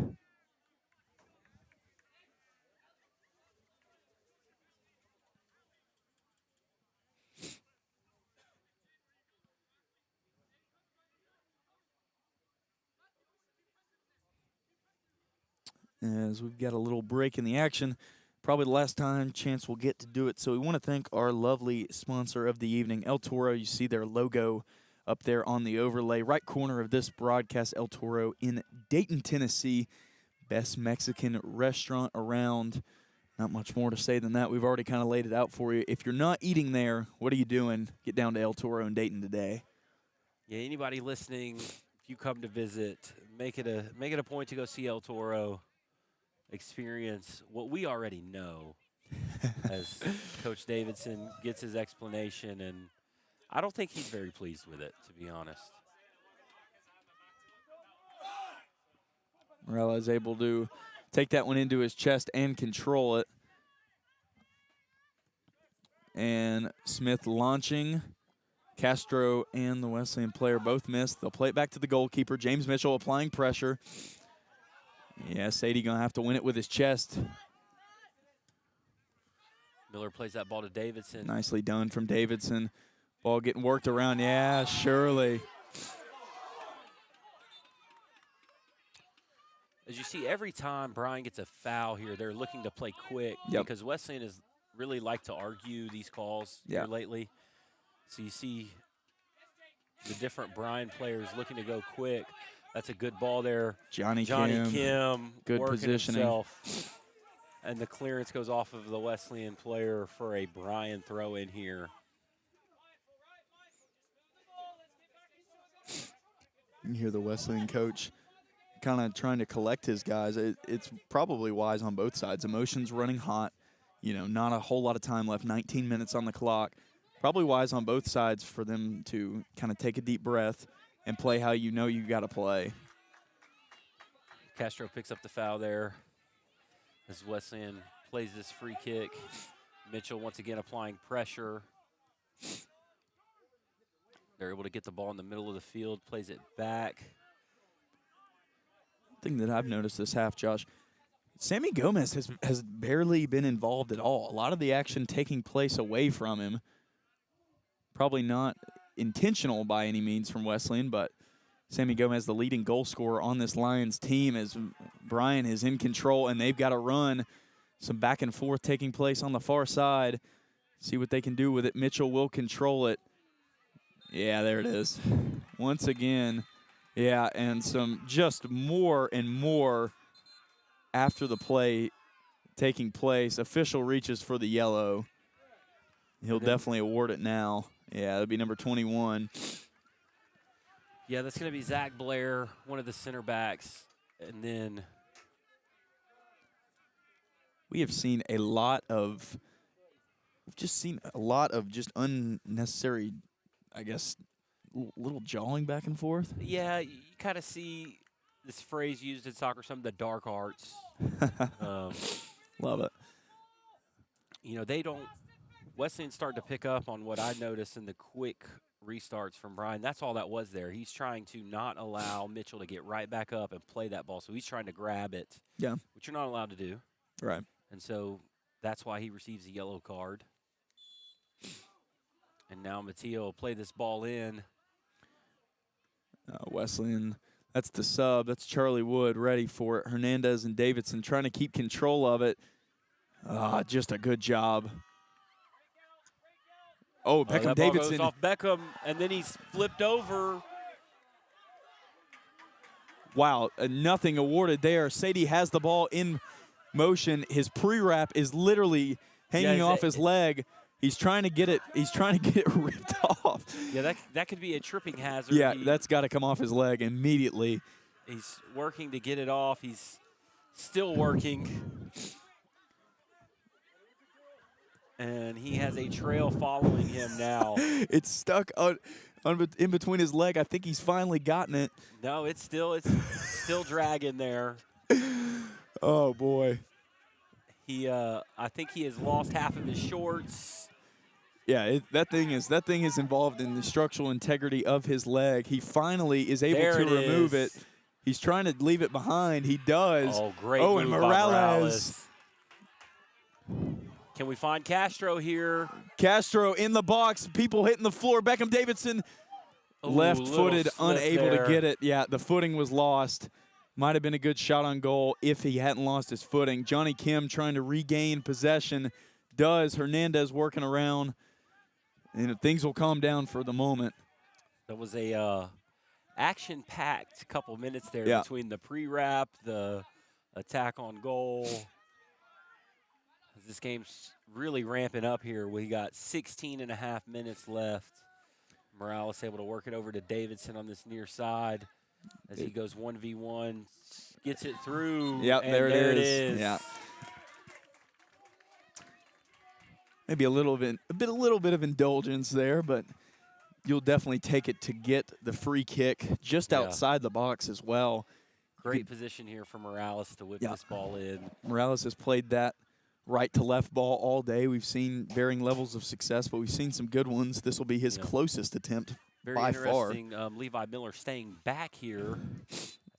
As we've got a little break in the action. Probably the last chance we'll get to do it. So we want to thank our lovely sponsor of the evening, El Toro. You see their logo up there on the overlay. Right corner of this broadcast, El Toro in Dayton, Tennessee. Best Mexican restaurant around. Not much more to say than that. We've already kind of laid it out for you. If you're not eating there, what are you doing? Get down to El Toro in Dayton today. Yeah, anybody listening, if you come to visit, make it a point to go see El Toro. Experience what we already know as Coach Davidson gets his explanation, and I don't think he's very pleased with it, to be honest. Morella is able to take that one into his chest and control it. And Smith launching. Castro and the Wesleyan player both missed. They'll play it back to the goalkeeper. James Mitchell applying pressure. Yeah, Sadie going to have to win it with his chest. Miller plays that ball to Davidson. Nicely done from Davidson. Ball getting worked around. Yeah, surely. As you see, every time Bryan gets a foul here, they're looking to play quick because Wesleyan has really liked to argue these calls here lately. So you see the different Bryan players looking to go quick. That's a good ball there. Johnny Kim good positioning. Himself. And the clearance goes off of the Wesleyan player for a Bryan throw in here. You hear the Wesleyan coach kind of trying to collect his guys. It's probably wise on both sides. Emotions running hot. You know, not a whole lot of time left. 19 minutes on the clock. Probably wise on both sides for them to kind of take a deep breath and play how you know you got to play. Castro picks up the foul there as Wesleyan plays this free kick. Mitchell once again applying pressure. They're able to get the ball in the middle of the field, plays it back. Thing that I've noticed this half, Josh, Sammy Gomez has barely been involved at all. A lot of the action taking place away from him. Probably not intentional by any means from Wesleyan, but Sammy Gomez, the leading goal scorer on this Lions team, as Bryan is in control, and they've got to run. Some back and forth taking place on the far side. See what they can do with it. Mitchell will control it. Yeah, there it is. Once again, yeah, and some just more and more after the play taking place. Official reaches for the yellow. He'll definitely award it now. Yeah, that'll be number 21. Yeah, that's going to be Zach Blair, one of the center backs. And then we have seen a lot of just unnecessary, I guess, little jawing back and forth. Yeah, you kind of see this phrase used in soccer, some of the dark arts. Love it. You know, Wesleyan's starting to pick up on what I noticed in the quick restarts from Bryan. That's all that was there. He's trying to not allow Mitchell to get right back up and play that ball. So he's trying to grab it, which you're not allowed to do. Right. And so that's why he receives a yellow card. And now Matteo will play this ball in. Wesleyan, that's the sub. That's Charlie Wood ready for it. Hernandez and Davidson trying to keep control of it. Just a good job. Oh, Beckham Davidson. Goes off Beckham, and then he's flipped over. Wow, nothing awarded there. Sadie has the ball in motion. His pre-wrap is literally hanging off his leg. He's trying to get it. He's trying to get it ripped off. Yeah, that could be a tripping hazard. Yeah, that's got to come off his leg immediately. He's working to get it off. He's still working. And he has a trail following him now. It's stuck in between his leg. I think he's finally gotten it. No, it's still dragging there. Oh boy. I think he has lost half of his shorts. Yeah, that thing is involved in the structural integrity of his leg. He finally is able to remove it. He's trying to leave it behind. He does. Oh, great move and Morales. Can we find Castro here? Castro in the box. People hitting the floor. Beckham Davidson left-footed, unable to get it. Yeah, the footing was lost. Might have been a good shot on goal if he hadn't lost his footing. Johnny Kim trying to regain possession. Does. Hernandez working around. And things will calm down for the moment. That was a action-packed couple minutes there between the pre-wrap, the attack on goal. This game's really ramping up here. We got 16 and a half minutes left. Morales able to work it over to Davidson on this near side as he goes 1v1, gets it through. Yep, there it is. Yeah. Maybe a little bit of indulgence there, but you'll definitely take it to get the free kick just outside the box as well. Great position here for Morales to whip this ball in. Morales has played that right to left ball all day. We've seen varying levels of success, but we've seen some good ones. This will be his closest attempt by far. Very interesting. Levi Miller staying back here.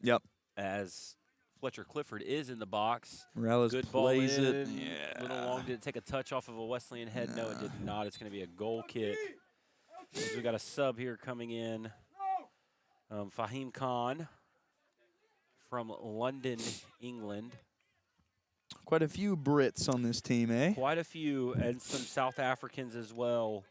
Yep. As Fletcher Clifford is in the box. Morales good plays ball in. it. Yeah. A little long. Did it take a touch off of a Wesleyan head? No, it did not. It's going to be a goal kick. We got a sub here coming in. Fahim Khan from London, England. Quite a few Brits on this team, eh? Quite a few, and some South Africans as well.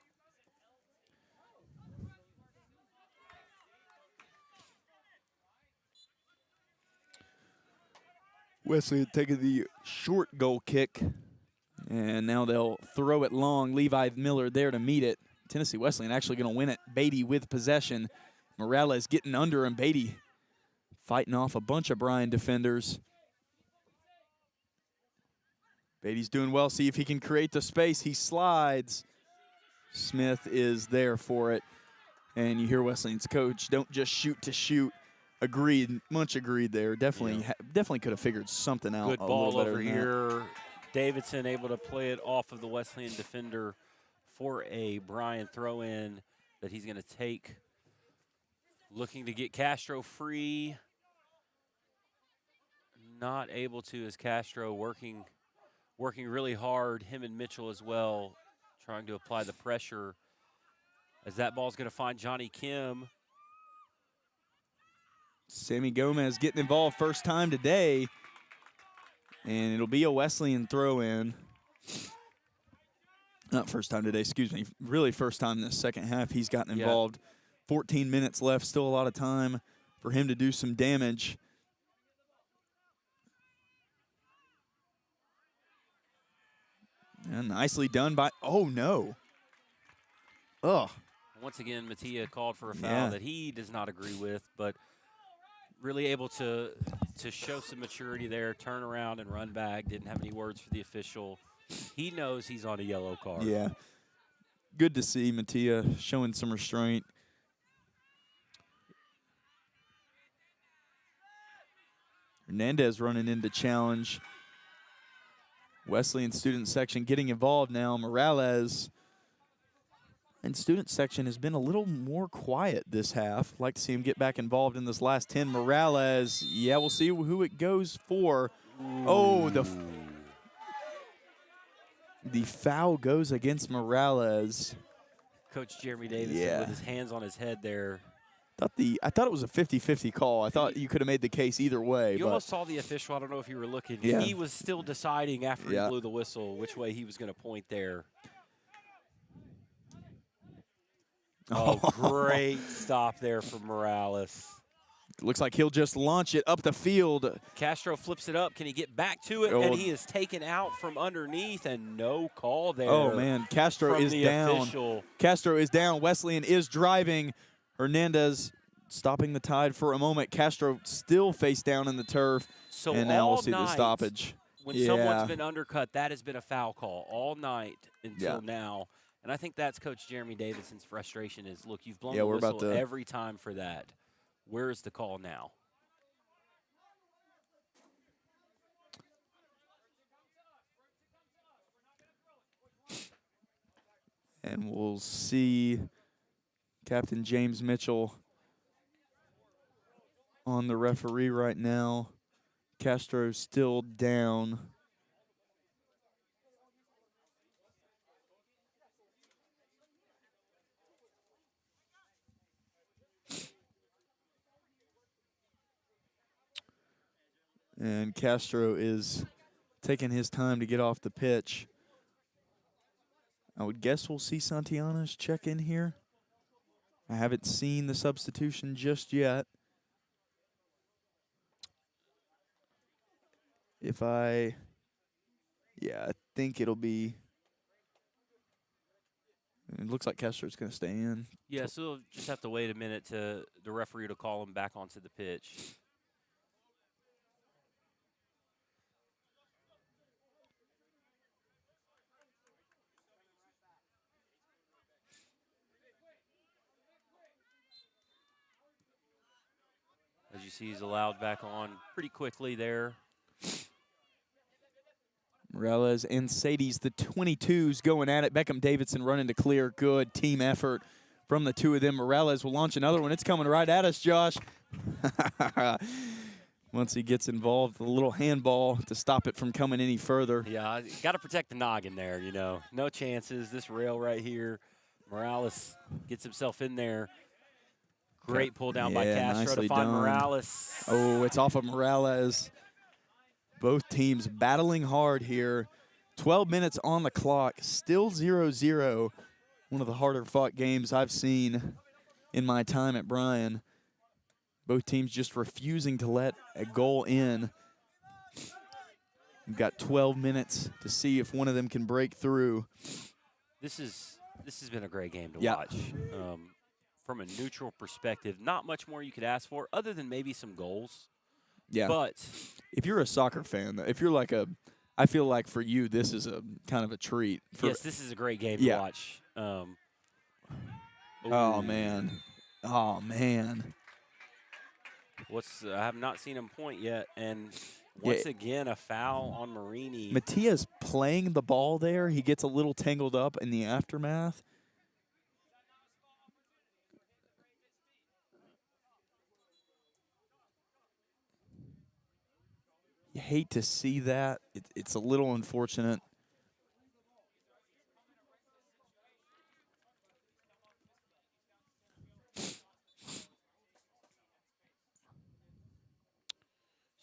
Wesley taking the short goal kick, and now they'll throw it long. Levi Miller there to meet it. Tennessee Wesleyan actually going to win it. Beatty with possession. Morales getting under him. Beatty fighting off a bunch of Bryan defenders. Beatty's doing well. See if he can create the space. He slides. Smith is there for it. And you hear Wesleyan's coach, don't just shoot to shoot. Agreed. Much agreed there. Definitely could have figured something out. Good ball over here. Davidson able to play it off of the Wesleyan defender for a Bryan throw-in that he's going to take. Looking to get Castro free. Not able to as Castro working really hard. Him and Mitchell as well, trying to apply the pressure as that ball's going to find Johnny Kim. Sammy Gomez getting involved first time today, and it'll be a Wesleyan throw-in. Not first time today, excuse me. Really first time in the second half he's gotten involved. 14 minutes left, still a lot of time for him to do some damage. And nicely done by, oh no. Ugh. Once again, Mattia called for a foul that he does not agree with, but really able to show some maturity there, turn around and run back. Didn't have any words for the official. He knows he's on a yellow card. Yeah. Good to see Mattia showing some restraint. Hernandez running into challenge. Wesleyan student section getting involved now. Morales and student section has been a little more quiet this half. Like to see him get back involved in this last 10. Morales, yeah, we'll see who it goes for. Ooh. Oh, the foul goes against Morales. Coach Jeremy Davidson with his hands on his head there. I thought it was a 50-50 call. I thought you could have made the case either way. You almost saw the official. I don't know if you were looking. Yeah. He was still deciding after he blew the whistle which way he was going to point there. Oh, great stop there from Morales. Looks like he'll just launch it up the field. Castro flips it up. Can he get back to it? And he is taken out from underneath, and no call there. Oh, man. Castro is down. Official. Castro is down. Wesleyan is driving. Hernandez stopping the tide for a moment. Castro still face down in the turf. So and now we'll see the stoppage. When someone's been undercut, that has been a foul call all night until now. And I think that's Coach Jeremy Davidson's frustration is, look, you've blown the whistle every time for that. Where is the call now? And we'll see Captain James Mitchell on the referee right now. Castro still down. And Castro is taking his time to get off the pitch. I would guess we'll see Santianas check in here. I haven't seen the substitution just yet. I think it'll be. It looks like Castro's going to stay in. Yeah, so we'll just have to wait a minute to the referee to call him back onto the pitch. As you see, he's allowed back on pretty quickly there. Morales and Sadie's, the 22s, going at it. Beckham Davidson running to clear. Good team effort from the two of them. Morales will launch another one. It's coming right at us, Josh. Once he gets involved, a little handball to stop it from coming any further. Yeah, got to protect the noggin there, you know. No chances. This rail right here. Morales gets himself in there. Great pull down by Castro to find Morales. Oh, it's off of Morales. Both teams battling hard here. 12 minutes on the clock, still 0-0. One of the harder fought games I've seen in my time at Bryan. Both teams just refusing to let a goal in. We've got 12 minutes to see if one of them can break through. This has been a great game to watch. From a neutral perspective, not much more you could ask for other than maybe some goals. Yeah. But if you're a soccer fan, if you're like I feel like for you, this is a kind of a treat. Yes, this is a great game to watch. Oh, man. Oh, man. I have not seen him point yet, and once again, a foul on Marini. Mattia's playing the ball there. He gets a little tangled up in the aftermath. You hate to see that. It's a little unfortunate.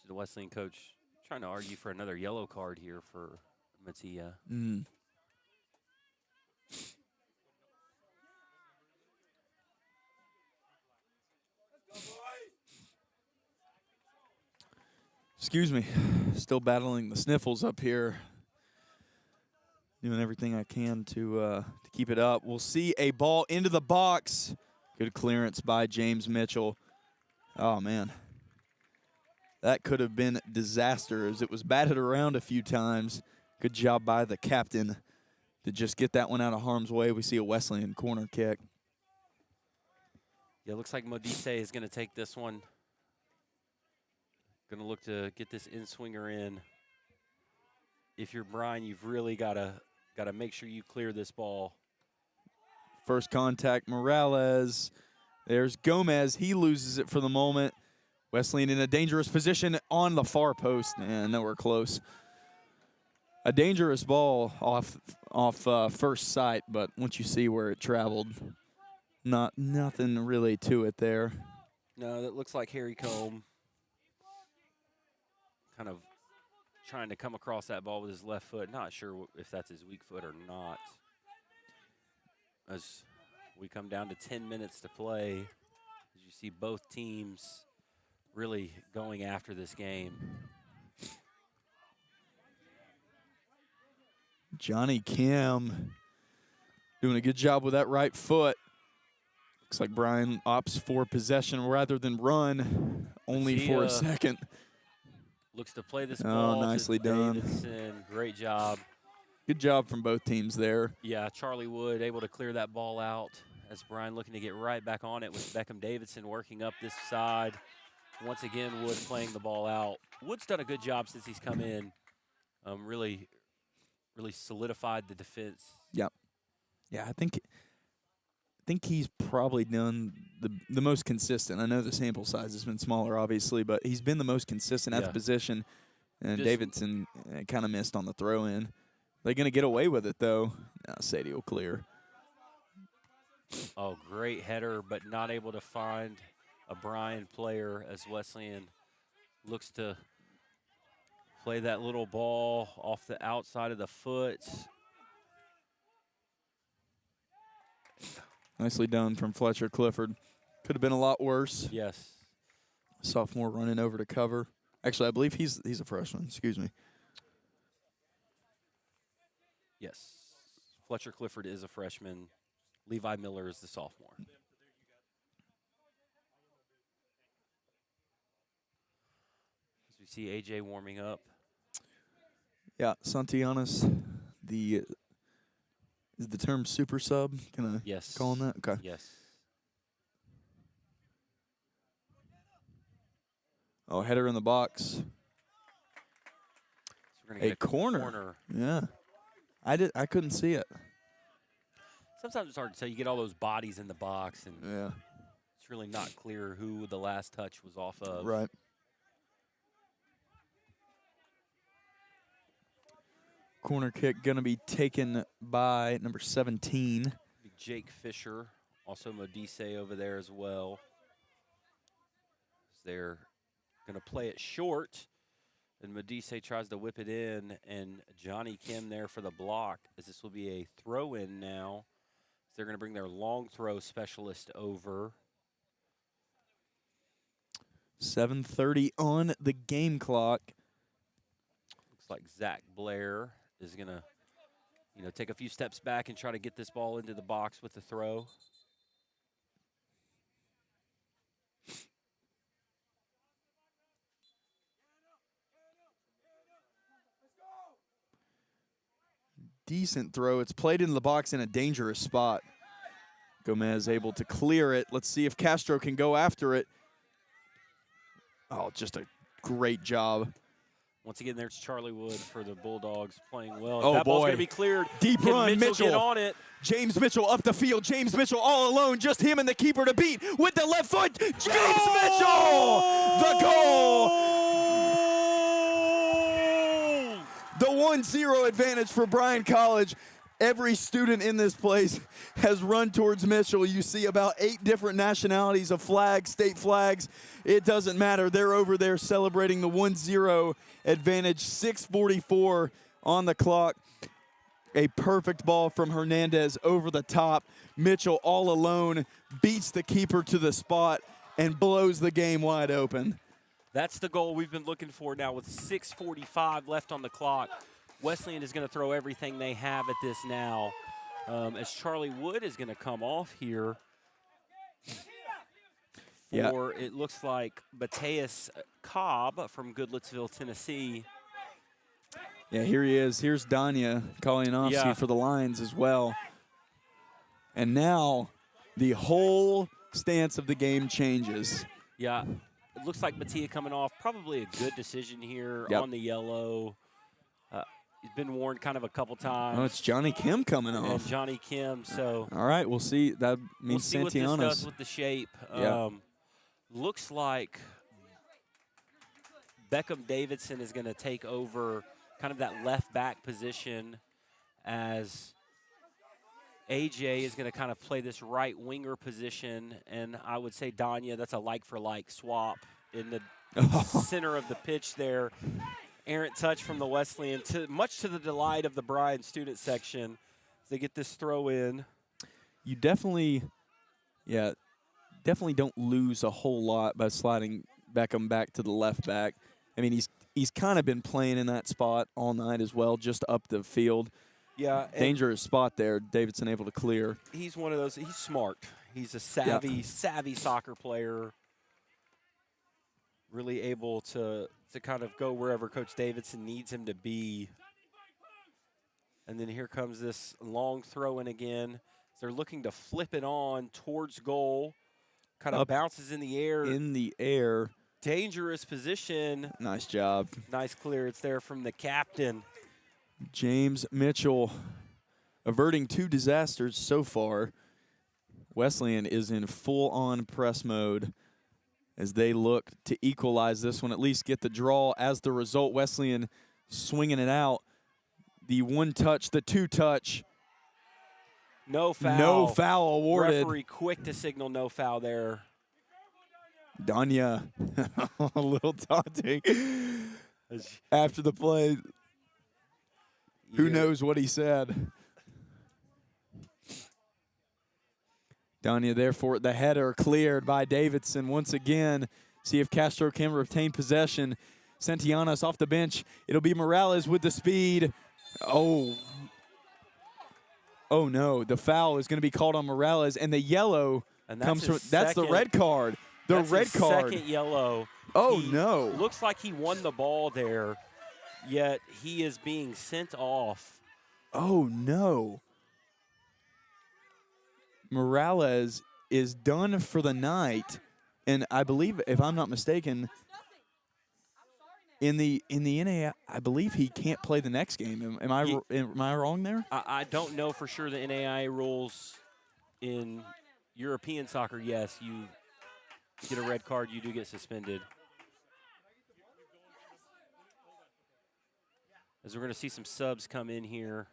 The Wesleyan coach trying to argue for another yellow card here for Mattia. Excuse me. Still battling the sniffles up here. Doing everything I can to keep it up. We'll see a ball into the box. Good clearance by James Mitchell. Oh, man. That could have been disaster as it was batted around a few times. Good job by the captain to just get that one out of harm's way. We see a Wesleyan corner kick. Yeah, it looks like Modise is going to take this one. Going to look to get this in-swinger in. If you're Bryan, you've really got to make sure you clear this ball. First contact, Morales. There's Gomez. He loses it for the moment. Wesleyan in a dangerous position on the far post. And nowhere close. A dangerous ball off first sight, but once you see where it traveled, nothing really to it there. No, that looks like Harry Combe kind of trying to come across that ball with his left foot. Not sure if that's his weak foot or not. As we come down to 10 minutes to play, as you see both teams really going after this game. Johnny Kim doing a good job with that right foot. Looks like Bryan opts for possession rather than run, only for a second. Looks to play this ball. Oh, nicely done. Davidson, great job. Good job from both teams there. Yeah, Charlie Wood able to clear that ball out as Bryan looking to get right back on it with Beckham Davidson working up this side. Once again, Wood playing the ball out. Wood's done a good job since he's come in. Really solidified the defense. Yep. Yeah, I think he's probably done the most consistent. I know the sample size has been smaller, obviously, but he's been the most consistent at the position. And Davidson kind of missed on the throw-in. They're going to get away with it, though. No, Sadie will clear. Oh, great header, but not able to find a Bryan player as Wesleyan looks to play that little ball off the outside of the foot. Nicely done from Fletcher Clifford. Could have been a lot worse. Yes. Sophomore running over to cover. Actually, I believe he's a freshman. Excuse me. Yes. Fletcher Clifford is a freshman. Levi Miller is the sophomore. As we see AJ warming up. Yeah, Santianas, is the term super sub? Can I call him that? Okay. Yes. Oh, header in the box. So we're gonna get a corner. Yeah. I couldn't see it. Sometimes it's hard to tell. You get all those bodies in the box, and yeah, it's really not clear who the last touch was off of. Right. Corner kick going to be taken by number 17. Jake Fisher, also Modise over there as well. They're going to play it short, and Modise tries to whip it in, and Johnny Kim there for the block, as this will be a throw-in now. They're going to bring their long throw specialist over. 7:30 on the game clock. Looks like Zach Blair is going to, take a few steps back and try to get this ball into the box with the throw. Decent throw. It's played into the box in a dangerous spot. Gomez able to clear it. Let's see if Castro can go after it. Oh, just a great job. Once again, there's Charlie Wood for the Bulldogs playing well. Oh, that ball's going to be cleared. Deep run, Mitchell. Get on it. James Mitchell up the field. James Mitchell all alone. Just him and the keeper to beat with the left foot. James Mitchell! The goal! The 1-0 advantage for Bryan College. Every student in this place has run towards Mitchell. You see about 8 different nationalities of flags, state flags. It doesn't matter. They're over there celebrating the 1-0 advantage. 6:44 on the clock. A perfect ball from Hernandez over the top. Mitchell all alone beats the keeper to the spot and blows the game wide open. That's the goal we've been looking for now with 6:45 left on the clock. Wesleyan is going to throw everything they have at this now, as Charlie Wood is going to come off here for, it looks like, Mateus Cobb from Goodlettsville, Tennessee. Yeah, here he is. Here's Danya Kalinowski for the Lions as well. And now the whole stance of the game changes. Yeah, it looks like Mattia coming off. Probably a good decision here on the yellow. He's been warned kind of a couple times. Oh, it's Johnny Kim coming off. And Johnny Kim, so. All right, we'll see. That means Santianas. We'll see what this does with the shape. Looks like Beckham Davidson is going to take over kind of that left back position, as AJ is going to kind of play this right winger position. And I would say Danya, that's a like-for-like swap in the center of the pitch there. Errant touch from the Wesleyan, much to the delight of the Bryan student section. They get this throw in. You definitely don't lose a whole lot by sliding Beckham back to the left back. I mean, he's kind of been playing in that spot all night as well, just up the field. Yeah. Dangerous spot there. Davidson able to clear. He's one of those. He's smart. He's a savvy soccer player. Really able to kind of go wherever Coach Davidson needs him to be. And then here comes this long throw in again. They're looking to flip it on towards goal. Kind of bounces in the air. In the air. Dangerous position. Nice job. Nice clearance there from the captain. James Mitchell averting 2 disasters so far. Wesleyan is in full-on press mode as they look to equalize this one, at least get the draw. As the result, Wesleyan swinging it out. The 1-touch, the 2-touch. No foul. No foul awarded. Referee quick to signal no foul there. Danya, a little taunting after the play. Who knows what he said? Danya, therefore, the header cleared by Davidson once again. See if Castro can retain possession. Santianas off the bench. It'll be Morales with the speed. Oh no, the foul is going to be called on Morales, and the yellow comes from. That's the red card. The red card. Second yellow. Oh no! Looks like he won the ball there, yet he is being sent off. Oh no! Morales is done for the night, and I believe, if I'm not mistaken, in the NAI, I believe he can't play the next game. Am I wrong there? I don't know for sure the NAI rules in European soccer. Yes, you get a red card, you do get suspended. As we're going to see some subs come in here.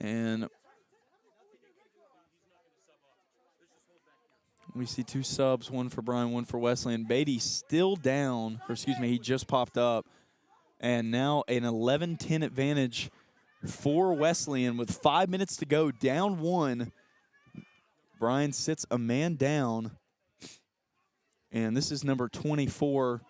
And we see 2 subs, one for Bryan, one for Wesleyan. Beatty still down, or excuse me, he just popped up. And now an 11-10 advantage for Wesleyan with 5 minutes to go, down 1. Bryan sits a man down. And this is number 24.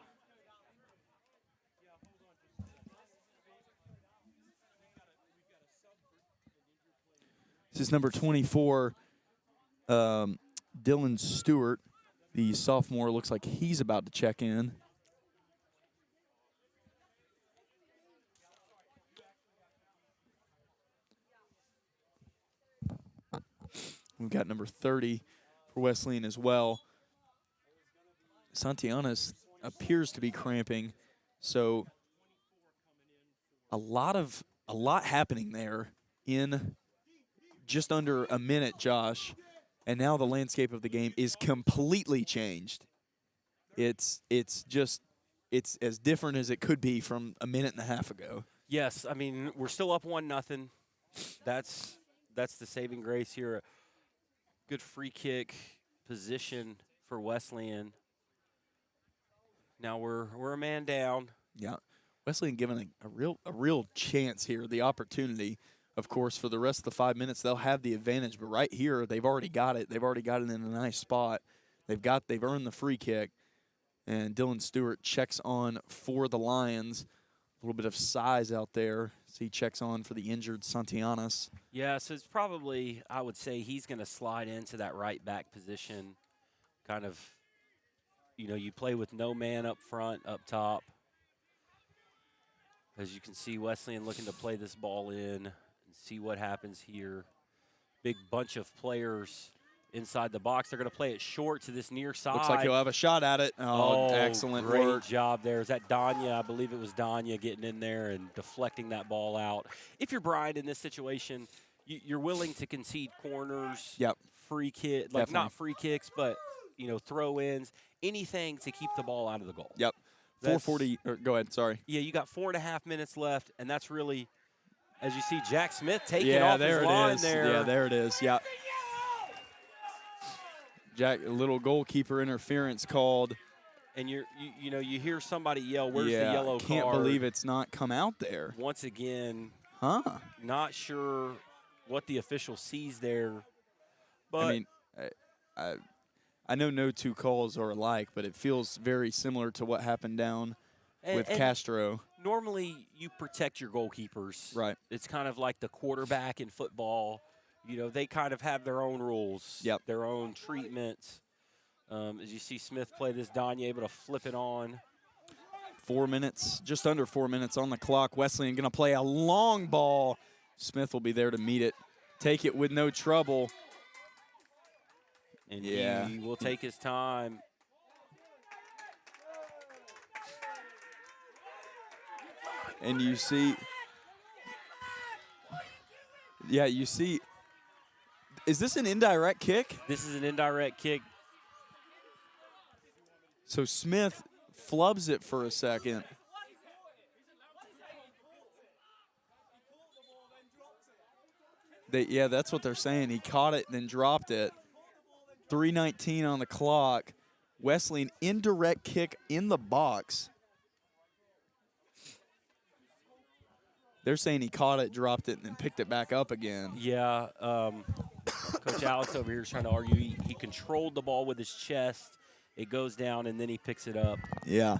This is number 24, Dylan Stewart, the sophomore. Looks like he's about to check in. We've got number 30 for Wesleyan as well. Santianas appears to be cramping, so a lot happening there in just under a minute, Josh, and now the landscape of the game is completely changed. It's as different as it could be from a minute and a half ago. Yes, I mean, we're still up 1-0. That's the saving grace here. Good free kick position for Wesleyan. Now we're a man down. Yeah, Wesleyan given a real chance here, the opportunity. of course, for the rest of the 5 minutes, they'll have the advantage. But right here, they've already got it. They've already got it in a nice spot. They've earned the free kick. And Dylan Stewart checks on for the Lions. A little bit of size out there. So he checks on for the injured Santianas. Yeah, so it's probably, I would say, he's going to slide into that right back position. Kind of, you know, you play with no man up front, up top. As you can see, Wesleyan looking to play this ball in and see what happens here. Big bunch of players inside the box. They're going to play it short to this near side. Looks like he'll have a shot at it. Oh, excellent great work. job there. Is that Danya? I believe it was Danya getting in there and deflecting that ball out. If you're Bryan in this situation, you're willing to concede corners, yep, free kick, like not free kicks, but you know, throw-ins, anything to keep the ball out of the goal. Yep. 4:40. Go ahead. Sorry. Yeah, you got 4.5 minutes left, and that's really, as you see, Jack Smith taking off his line there. Yeah, there it is. Yeah. Jack, a little goalkeeper interference called. And you know, you hear somebody yell, "Where's the yellow card?" Can't believe it's not come out there. Once again, not sure what the official sees there. But I mean, I know no two calls are alike, but it feels very similar to what happened down with Castro. Normally, you protect your goalkeepers. Right. It's kind of like the quarterback in football. You know, they kind of have their own rules, their own treatment. As you see Smith play this, Danya able to flip it on. 4 minutes, just under 4 minutes on the clock. Wesleyan going to play a long ball. Smith will be there to meet it, take it with no trouble. And he will take his time. And you see, you see, is this an indirect kick? This is an indirect kick. So Smith flubs it for a second. That's what they're saying. He caught it and then dropped it. 3:19 on the clock. Wesleyan indirect kick in the box. They're saying he caught it, dropped it, and then picked it back up again. Yeah, Coach Alex over here is trying to argue. He controlled the ball with his chest. It goes down, and then he picks it up. Yeah.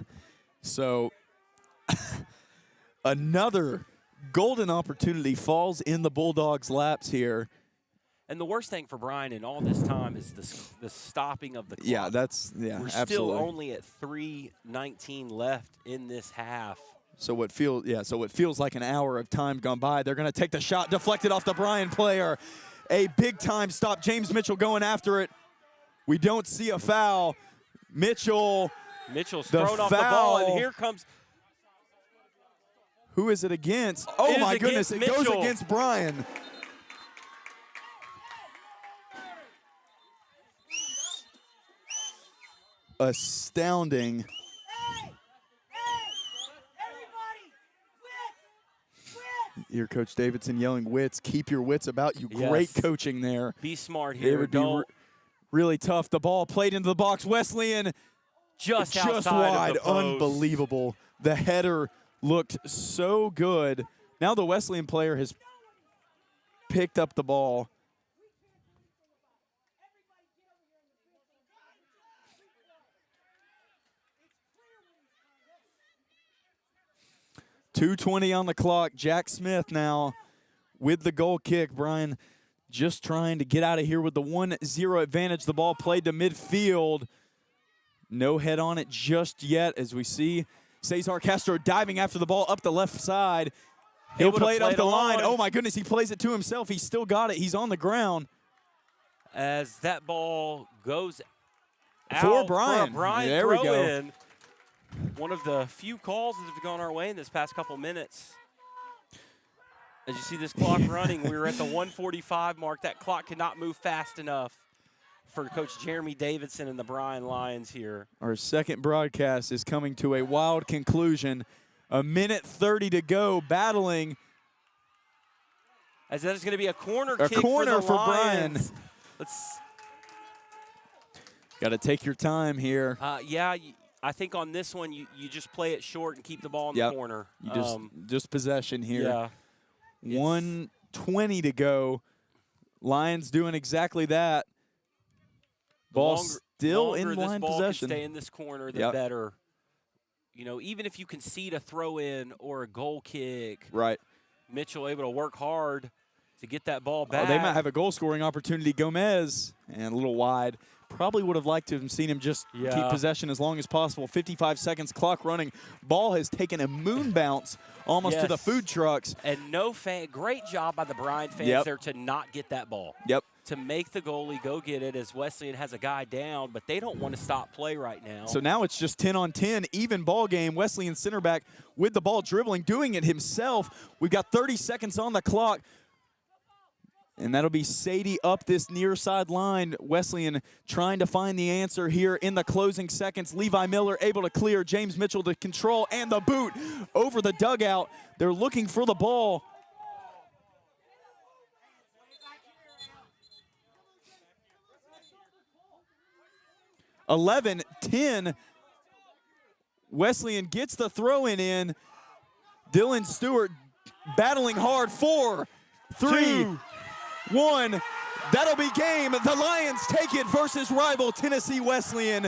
So another golden opportunity falls in the Bulldogs' laps here. And the worst thing for Bryan in all this time is the stopping of the clock. Yeah, We're absolutely. Still only at 3:19 left in this half. So what feels like an hour of time gone by. They're going to take the shot, deflected off the Bryan player. A big-time stop. James Mitchell going after it. We don't see a foul. Mitchell's thrown off the ball, and here comes. Who is it against? Oh, my goodness, it goes against Bryan. Astounding. Here, Coach Davidson yelling, "Wits, keep your wits about you." Yes. Great coaching there. Be smart here. It would be really tough. The ball played into the box. Wesleyan just wide. Of the post. Unbelievable. The header looked so good. Now the Wesleyan player has picked up the ball. .220 on the clock. Jack Smith now with the goal kick. Bryan just trying to get out of here with the 1-0 advantage. The ball played to midfield. No head on it just yet, as we see Cesar Castro diving after the ball up the left side. He'll play it up the line. Oh, my goodness, he plays it to himself. He's still got it. He's on the ground. As that ball goes out for Bryan. There we go. One of the few calls that have gone our way in this past couple minutes. As you see this clock running, we were at the 1:45 mark. That clock could not move fast enough for Coach Jeremy Davidson and the Bryan Lions here. Our second broadcast is coming to a wild conclusion. 1:30 to go, battling. As that is going to be a corner kick for the Bryan. Let's. Got to take your time here. Yeah. I think on this one, you just play it short and keep the ball in the corner. You just possession here. Yeah. 20 to go. Lions doing exactly that. Ball still in line possession. Stay in this corner, the better. You know, even if you concede a throw-in or a goal kick, right? Mitchell able to work hard to get that ball back. Oh, they might have a goal-scoring opportunity. Gomez, and a little wide. Probably would have liked to have seen him just keep possession as long as possible. 55 seconds, clock running. Ball has taken a moon bounce almost to the food trucks. And great job by the Bryan fans there to not get that ball. Yep. To make the goalie go get it as Wesleyan has a guy down, but they don't want to stop play right now. So now it's just 10 on 10, even ball game. Wesleyan center back with the ball dribbling, doing it himself. We've got 30 seconds on the clock. And that'll be Sadie up this near side line. Wesleyan trying to find the answer here in the closing seconds. Levi Miller able to clear. James Mitchell to control, and the boot over the dugout. They're looking for the ball. (11-10). Wesleyan gets the throw-in in. Dylan Stewart battling hard. 4, 3, 1, that'll be game. The Lions take it versus rival Tennessee Wesleyan.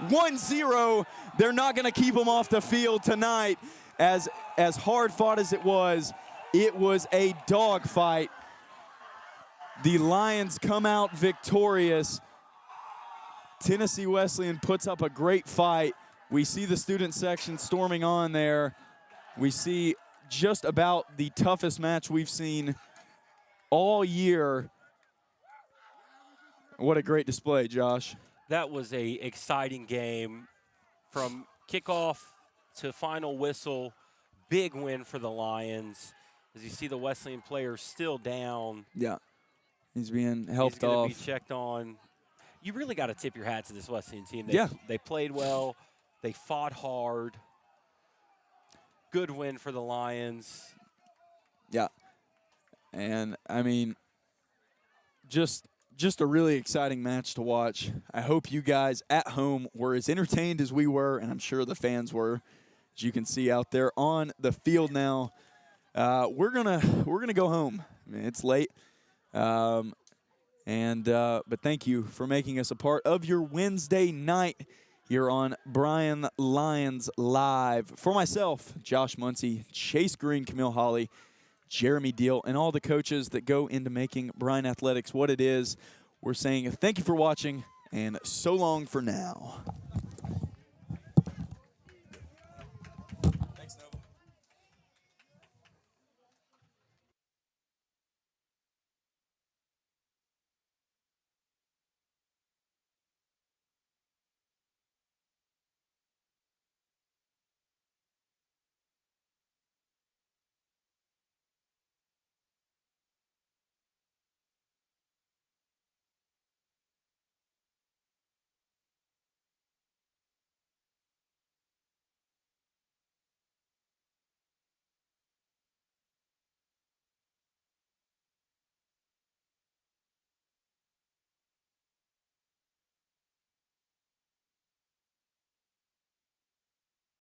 1-0. They're not going to keep them off the field tonight. As hard fought as it was a dogfight. The Lions come out victorious. Tennessee Wesleyan puts up a great fight. We see the student section storming on there. We see just about the toughest match we've seen all year. What a great display, Josh. That was a exciting game from kickoff to final whistle. Big win for the Lions. As you see the Wesleyan players still down. Yeah, he's being helped off. He's going to be checked on. You really got to tip your hat to this Wesleyan team. They played well. They fought hard. Good win for the Lions. Yeah. And, I mean, just a really exciting match to watch. I hope you guys at home were as entertained as we were, and I'm sure the fans were, as you can see out there on the field now. We're gonna go home. I mean, it's late. But thank you for making us a part of your Wednesday night here on Bryan Lions Live. For myself, Josh Muncie, Chase Green, Camille Hawley, Jeremy Deal, and all the coaches that go into making Bryan Athletics what it is, we're saying thank you for watching, and so long for now.